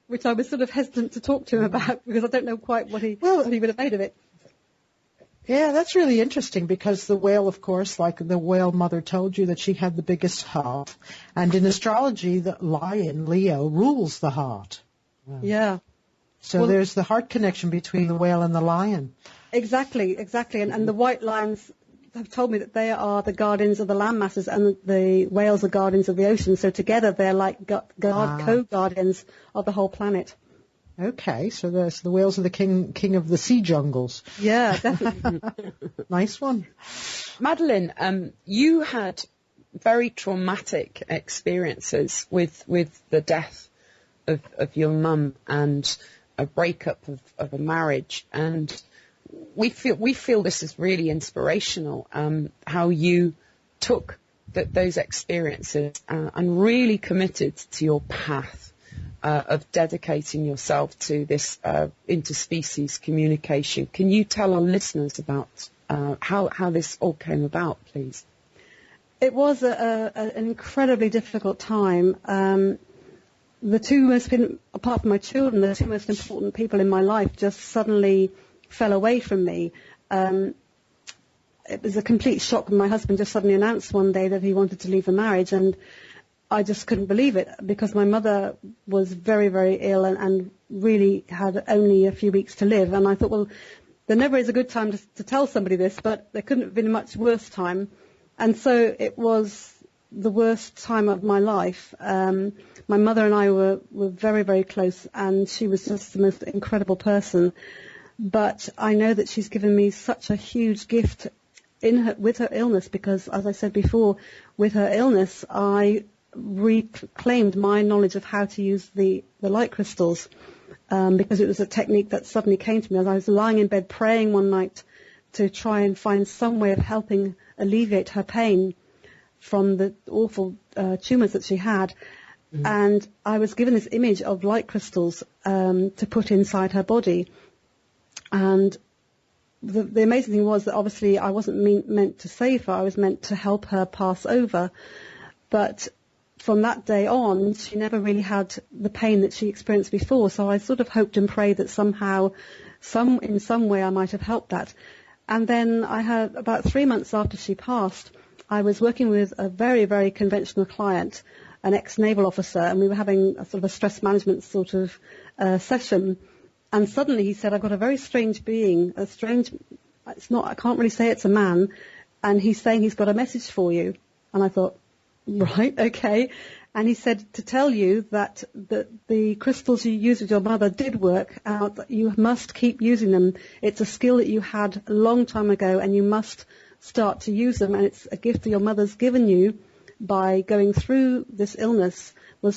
which I was sort of hesitant to talk to him about because I don't know quite what he would have made of it. Yeah, that's really interesting because the whale, of course, like the whale mother told you that she had the biggest heart. And in astrology, the lion, Leo, rules the heart. Wow. Yeah. So there's the heart connection between the whale and the lion. Exactly. And the white lions have told me that they are the guardians of the land masses and the whales are guardians of the ocean. So together they're like co-guardians of the whole planet. Okay, so the whales are the king of the sea jungles. Yeah, definitely. Nice one. Madeleine, you had very traumatic experiences with the death of your mum and a breakup of a marriage, and we feel this is really inspirational, how you took those experiences and really committed to your path. Of dedicating yourself to this interspecies communication. Can you tell our listeners about how this all came about, please? It was an incredibly difficult time. The two most, apart from my children, the two most important people in my life just suddenly fell away from me. It was a complete shock when my husband just suddenly announced one day that he wanted to leave the marriage, and I just couldn't believe it because my mother was very, very ill and really had only a few weeks to live. And I thought, well, there never is a good time to tell somebody this, but there couldn't have been a much worse time. And so it was the worst time of my life. My mother and I were very, very close, and she was just the most incredible person. But I know that she's given me such a huge gift with her illness because, as I said before, with her illness, I reclaimed my knowledge of how to use the light crystals because it was a technique that suddenly came to me as I was lying in bed praying one night to try and find some way of helping alleviate her pain from the awful tumours that she had. And I was given this image of light crystals to put inside her body. And the amazing thing was that obviously I wasn't meant to save her, I was meant to help her pass over. But from that day on, she never really had the pain that she experienced before. So I sort of hoped and prayed that somehow, in some way, I might have helped that. And then I had, about 3 months after she passed, I was working with a very, very conventional client, an ex-naval officer, and we were having a sort of a stress management sort of session. And suddenly he said, I've got a very strange being, I can't really say it's a man, and he's saying he's got a message for you. And I thought, right, okay. And he said to tell you that the crystals you used with your mother did work out, that you must keep using them. It's a skill that you had a long time ago and you must start to use them, and it's a gift that your mother's given you by going through this illness.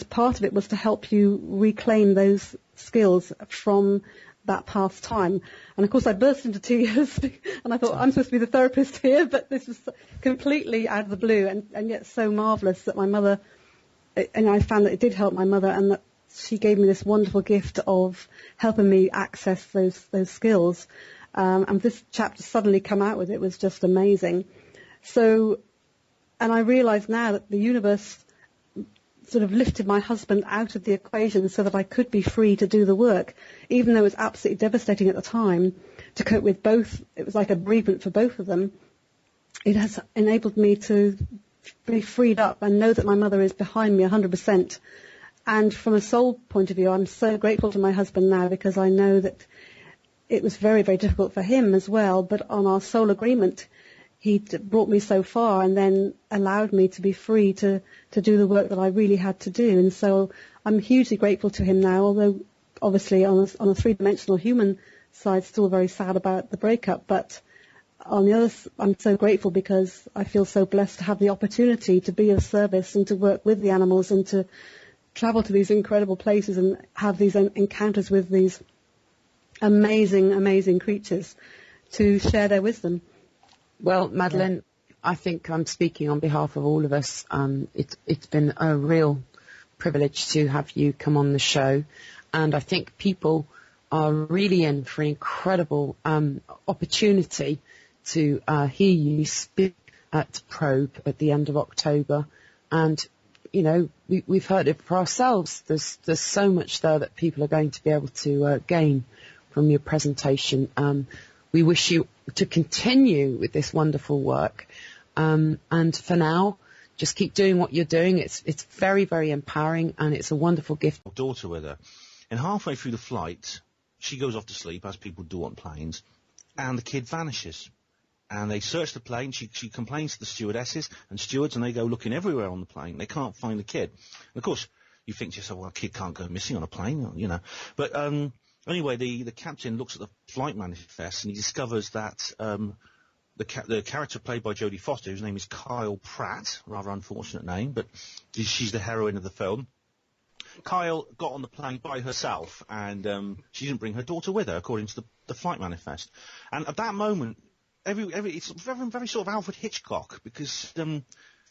Part of it was to help you reclaim those skills from that past time. And of course I burst into tears and I thought, I'm supposed to be the therapist here, but this was completely out of the blue and yet so marvellous that my mother, and I found that it did help my mother, and that she gave me this wonderful gift of helping me access those skills. And this chapter suddenly come out with it was just amazing. So, and I realise now that the universe sort of lifted my husband out of the equation so that I could be free to do the work, even though it was absolutely devastating at the time to cope with both. It was like a bereavement for both of them. It has enabled me to be freed up and know that my mother is behind me 100%. And from a soul point of view, I'm so grateful to my husband now, because I know that it was very, very difficult for him as well. But on our soul agreement, he brought me so far and then allowed me to be free to do the work that I really had to do. And so I'm hugely grateful to him now, although obviously on a three-dimensional human side, still very sad about the breakup. But on the other, I'm so grateful because I feel so blessed to have the opportunity to be of service and to work with the animals and to travel to these incredible places and have these encounters with these amazing, amazing creatures to share their wisdom. Well, Madeleine, I think I'm speaking on behalf of all of us. It's been a real privilege to have you come on the show, and I think people are really in for an incredible opportunity to hear you speak at Probe at the end of October. And you know, we've heard it for ourselves. There's so much there that people are going to be able to gain from your presentation. We wish you to continue with this wonderful work. And for now, just keep doing what you're doing. It's very, very empowering, and it's a wonderful gift. Daughter with her. And halfway through the flight, she goes off to sleep, as people do on planes, and the kid vanishes. And they search the plane. She complains to the stewardesses and stewards, and they go looking everywhere on the plane. They can't find the kid. And of course, you think to yourself, well, a kid can't go missing on a plane, you know. But anyway, the captain looks at the flight manifest, and he discovers that the character played by Jodie Foster, whose name is Kyle Pratt, rather unfortunate name, but she's the heroine of the film. Kyle got on the plane by herself, and she didn't bring her daughter with her, according to the flight manifest. And at that moment, it's very sort of Alfred Hitchcock, because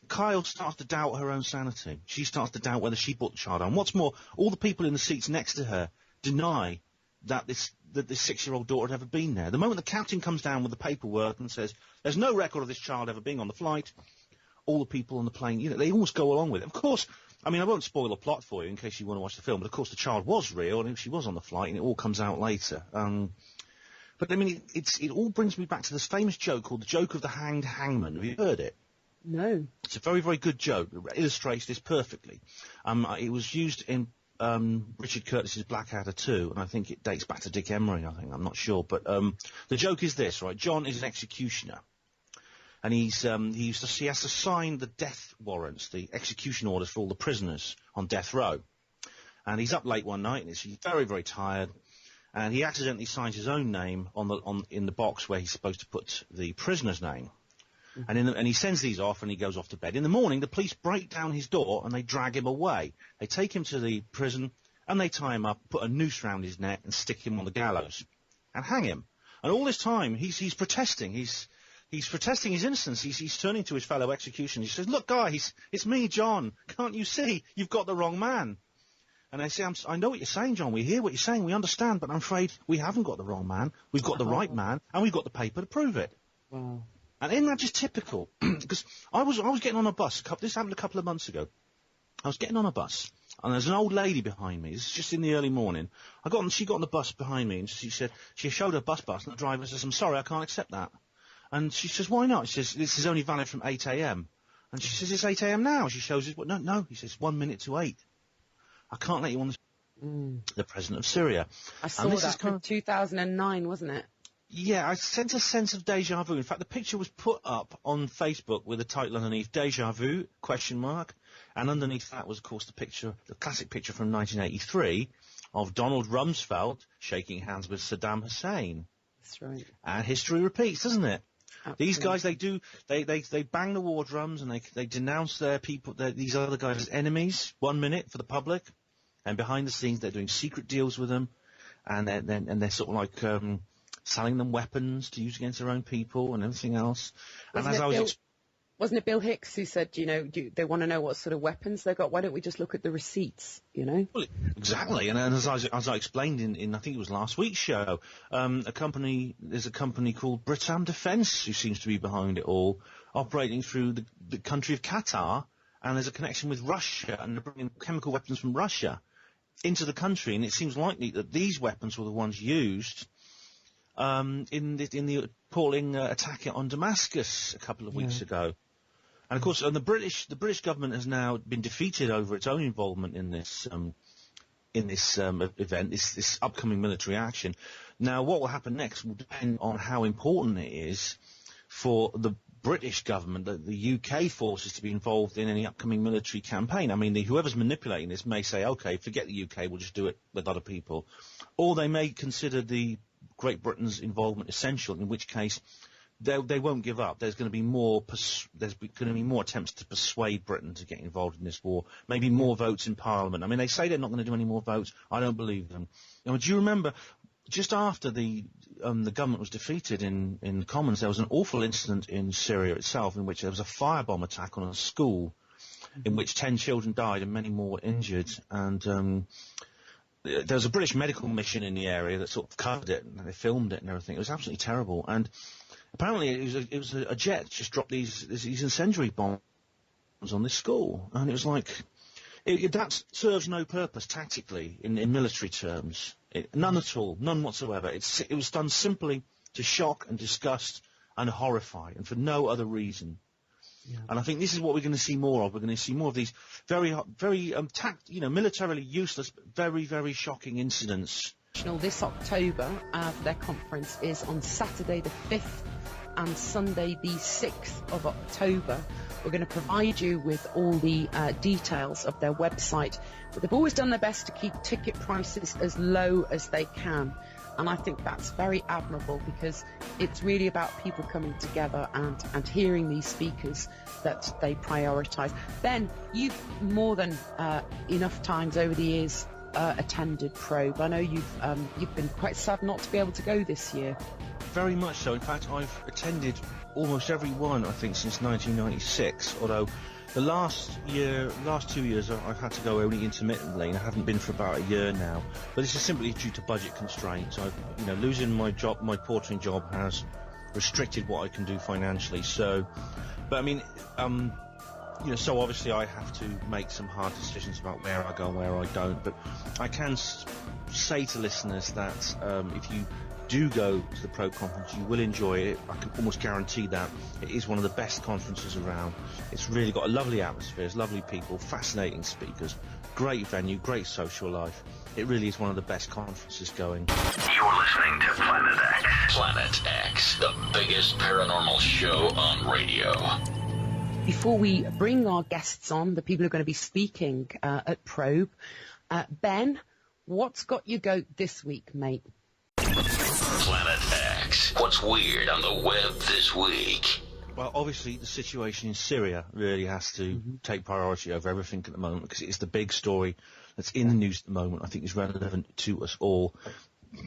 Kyle starts to doubt her own sanity. She starts to doubt whether she brought the child on. What's more, all the people in the seats next to her deny that this 6-year-old daughter had ever been there. The moment the captain comes down with the paperwork and says, there's no record of this child ever being on the flight, all the people on the plane, you know, they almost go along with it. Of course, I mean, I won't spoil the plot for you in case you want to watch the film, but of course the child was real, and she was on the flight, and it all comes out later. But I mean, it all brings me back to this famous joke called the joke of the hanged hangman. Have you heard it? No. It's a very, very good joke. It illustrates this perfectly. It was used in Richard Curtis's Blackadder 2, and I think it dates back to Dick Emery, I'm not sure. But the joke is this, right? John is an executioner, and he has to sign the death warrants, the execution orders for all the prisoners on death row. And he's up late one night, and he's very, very tired, and he accidentally signs his own name in the box where he's supposed to put the prisoner's name. Mm-hmm. And he sends these off, and he goes off to bed. In the morning, the police break down his door, and they drag him away. They take him to the prison, and they tie him up, put a noose round his neck, and stick him on the gallows, and hang him. And all this time, he's protesting. He's protesting his innocence. He's turning to his fellow executioners. He says, "Look, guys, it's me, John. Can't you see? You've got the wrong man." And they say, I know what you're saying, John. We hear what you're saying. We understand. But I'm afraid we haven't got the wrong man. We've got the right man, and we've got the paper to prove it. Wow. And isn't that just typical? Because I was getting on a bus. This happened a couple of months ago. I was getting on a bus, and there's an old lady behind me. This is just in the early morning. She got on the bus behind me, and she showed her bus pass, and the driver says, "I'm sorry, I can't accept that." And she says, "Why not?" She says, "This is only valid from 8 a.m. And she says, "It's 8 a.m. now." She shows us, no. He says, 1 minute to 8. I can't let you on the president of Syria. I saw that from 2009, wasn't it? Yeah, I sense a sense of deja vu. In fact, the picture was put up on Facebook with the title underneath, "Deja Vu?" ? And underneath that was, of course, the classic picture from 1983 of Donald Rumsfeld shaking hands with Saddam Hussein. That's right. And history repeats, doesn't it? Absolutely. These guys, they bang the war drums, and they denounce their people, these other guys as enemies, 1 minute for the public, and behind the scenes they're doing secret deals with them, and they're sort of like selling them weapons to use against their own people and everything else. Wasn't it Bill Hicks who said, they want to know what sort of weapons they got? Why don't we just look at the receipts, Well, exactly. And as I explained in I think it was last week's show, there's a company called Britam Defence who seems to be behind it all, operating through the country of Qatar, and there's a connection with Russia, and they're bringing chemical weapons from Russia into the country, and it seems likely that these weapons were the ones used in the appalling attack on Damascus a couple of weeks ago. And of course, the British government has now been defeated over its own involvement in this event, this upcoming military action. Now, what will happen next will depend on how important it is for the British government, the UK forces, to be involved in any upcoming military campaign. I mean, whoever's manipulating this may say, OK, forget the UK, we'll just do it with other people. Or they may consider the Great Britain's involvement essential, in which case they won't give up. There's going to be more attempts to persuade Britain to get involved in this war. Maybe more votes in Parliament. I mean, they say they're not going to do any more votes. I don't believe them. Now, do you remember, just after the government was defeated in the Commons, there was an awful incident in Syria itself in which there was a firebomb attack on a school in which 10 children died and many more were injured. And there was a British medical mission in the area that sort of covered it, and they filmed it and everything. It was absolutely terrible. And apparently it was a jet just dropped these incendiary bombs on this school. And it was like, that serves no purpose tactically in military terms. None at all, none whatsoever. It was done simply to shock and disgust and horrify, and for no other reason. Yeah. And I think this is what we're going to see more of. We're going to see more of these very militarily useless, but very, very shocking incidents. This October, their conference is on Saturday the 5th and Sunday the 6th of October. We're going to provide you with all the details of their website, but they've always done their best to keep ticket prices as low as they can. And I think that's very admirable, because it's really about people coming together and hearing these speakers that they prioritise. Ben, you've more than enough times over the years attended Probe. I know you've been quite sad not to be able to go this year. Very much so. In fact, I've attended almost every one, I think, since 1996, although the last 2 years I've had to go only intermittently, and I haven't been for about a year now. But this is simply due to budget constraints. Losing my job, my portering job, has restricted what I can do financially. So, but I mean, so obviously I have to make some hard decisions about where I go and where I don't. But I can say to listeners that if you do go to the Probe conference, you will enjoy it. I can almost guarantee that. It is one of the best conferences around. It's really got a lovely atmosphere, lovely people, fascinating speakers, great venue, great social life. It really is one of the best conferences going. You're listening to Planet X. Planet X, the biggest paranormal show on radio. Before we bring our guests on, the people who are going to be speaking at Probe, Ben, what's got you goat this week, mate? Planet X. What's weird on the web this week? Well, obviously the situation in Syria really has to take priority over everything at the moment, because it's the big story that's in the news at the moment. I think is relevant to us all.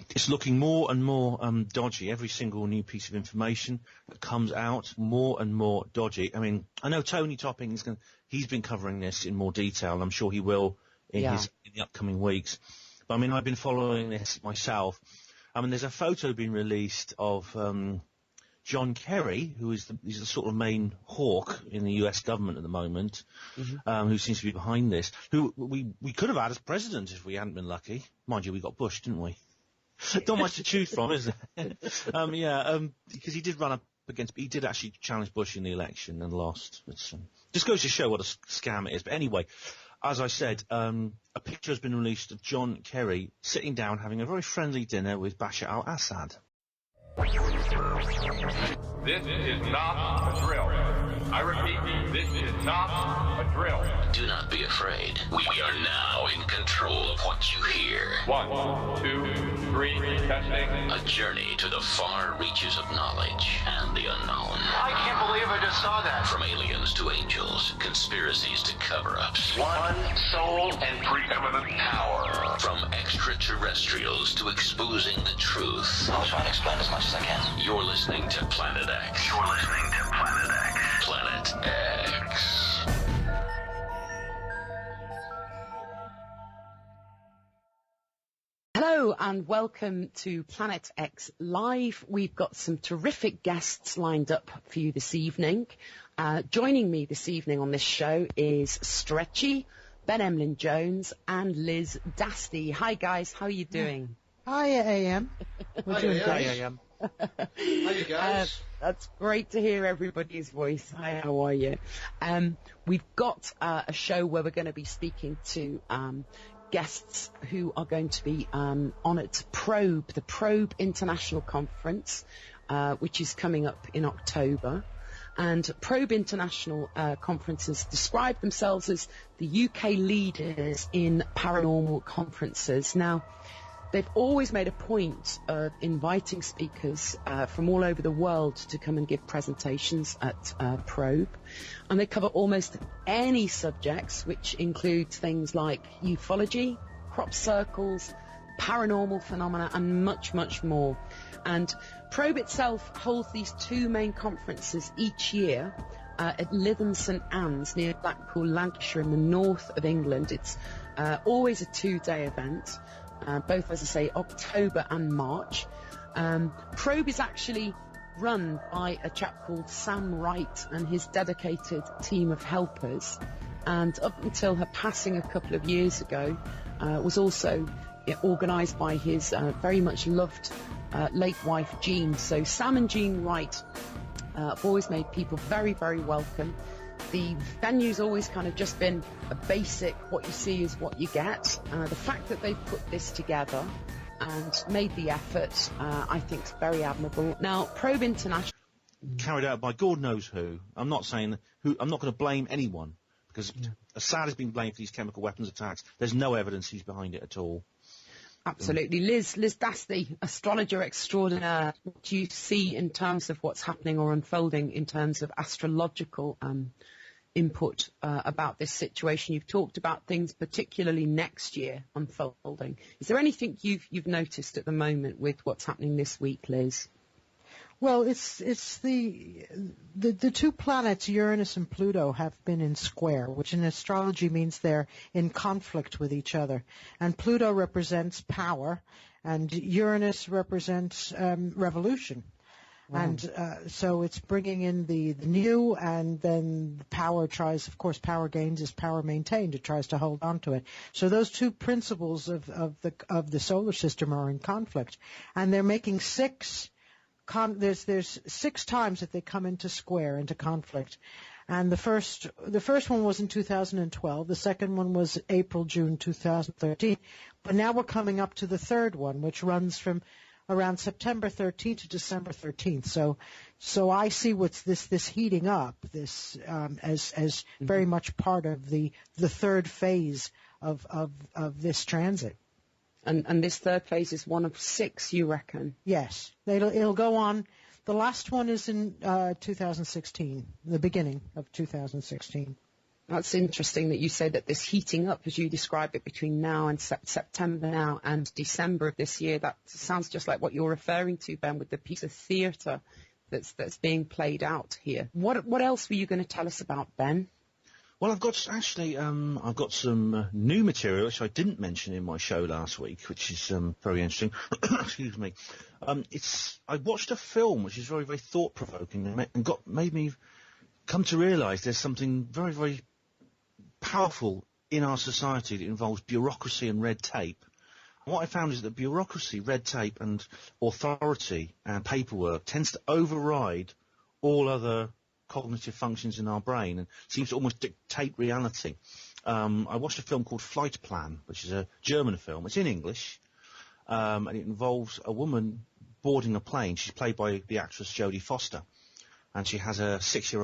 It's looking more and more dodgy. Every single new piece of information that comes out, more and more dodgy. I mean, I know Tony Topping he's been covering this in more detail, and I'm sure he will in the upcoming weeks. But I mean, I've been following this myself. I mean, there's a photo being released of John Kerry, he's the sort of main hawk in the US government at the moment, who seems to be behind this, who we could have had as president if we hadn't been lucky. Mind you, we got Bush, didn't we? Not much to choose from, is there? Because he did run up against, he did actually challenge Bush in the election and lost. Just goes to show what a scam it is. But anyway, as I said, a picture has been released of John Kerry sitting down having a very friendly dinner with Bashar al-Assad. This is not a drill. I repeat, this is not a drill. Do not be afraid. We are now in control of what you hear. 1, 2, 3, testing. A journey to the far reaches of knowledge and the unknown. I can't believe I just saw that. From aliens to angels, conspiracies to cover-ups. One soul and preeminent power. From extraterrestrials to exposing the truth. I'll try to explain as much as I can. You're listening to Planet X. You're listening to Planet X. Planet X. Hello and welcome to Planet X Live. We've got some terrific guests lined up for you this evening. Joining me this evening on this show is Stretchy, Ben Emlyn-Jones and Liz Dasty. Hi guys, how are you doing? Hi AM. We're doing great. Hi AM. How you guys? That's great to hear everybody's voice. Hi, how are you? We've got a show where we're going to be speaking to guests who are going to be on at Probe, the Probe International Conference, which is coming up in October. And Probe International conferences describe themselves as the UK leaders in paranormal conferences. Now, they've always made a point of inviting speakers from all over the world to come and give presentations at Probe. And they cover almost any subjects, which include things like ufology, crop circles, paranormal phenomena, and much, much more. And Probe itself holds these two main conferences each year at Lytham St Anne's near Blackpool, Lancashire, in the north of England. It's always a two-day event. Both, as I say, October and March. Probe is actually run by a chap called Sam Wright and his dedicated team of helpers. And up until her passing a couple of years ago, was also organised by his very much loved late wife, Jean. So Sam and Jean Wright have always made people very, very welcome. The venue's always kind of just been a basic, what you see is what you get. The fact that they've put this together and made the effort, I think is very admirable. Now, Probe International... Carried out by God knows who. I'm not saying who. I'm not going to blame anyone, because Assad has been blamed for these chemical weapons attacks. There's no evidence he's behind it at all. Absolutely. Liz Dasty, astrologer extraordinaire, what do you see in terms of what's happening or unfolding in terms of astrological input about this situation? You've talked about things particularly next year unfolding. Is there anything you've noticed at the moment with what's happening this week, Liz? Well, it's the two planets, Uranus and Pluto, have been in square, which in astrology means they're in conflict with each other. And Pluto represents power, and Uranus represents revolution. Wow. And so it's bringing in the new, and then the power tries, of course, power gains is power maintained. It tries to hold on to it. So those two principles of the solar system are in conflict, and they're making there's 6 times that they come into square, into conflict. And the first one was in 2012. The second one was April-June 2013. But now we're coming up to the third one, which runs from around September 13th to December 13th. So I see what's this heating up, this as very much part of the third phase of this transit. And this third phase is one of 6, you reckon? Yes. It'll go on. The last one is in 2016, the beginning of 2016. That's interesting that you say that this heating up, as you describe it, between now and September now and December of this year. That sounds just like what you're referring to, Ben, with the piece of theatre that's being played out here. What else were you going to tell us about, Ben? Well, I've got some new material which I didn't mention in my show last week, which is very interesting. Excuse me. I watched a film which is very, very thought-provoking and made me come to realise there's something very, very powerful in our society that involves bureaucracy and red tape. And what I found is that bureaucracy, red tape, and authority and paperwork tends to override all other cognitive functions in our brain and seems to almost dictate reality. I watched a film called Flight Plan, which is a German film. It's in English, and it involves a woman boarding a plane. She's played by the actress Jodie Foster, and she has a 6-year-old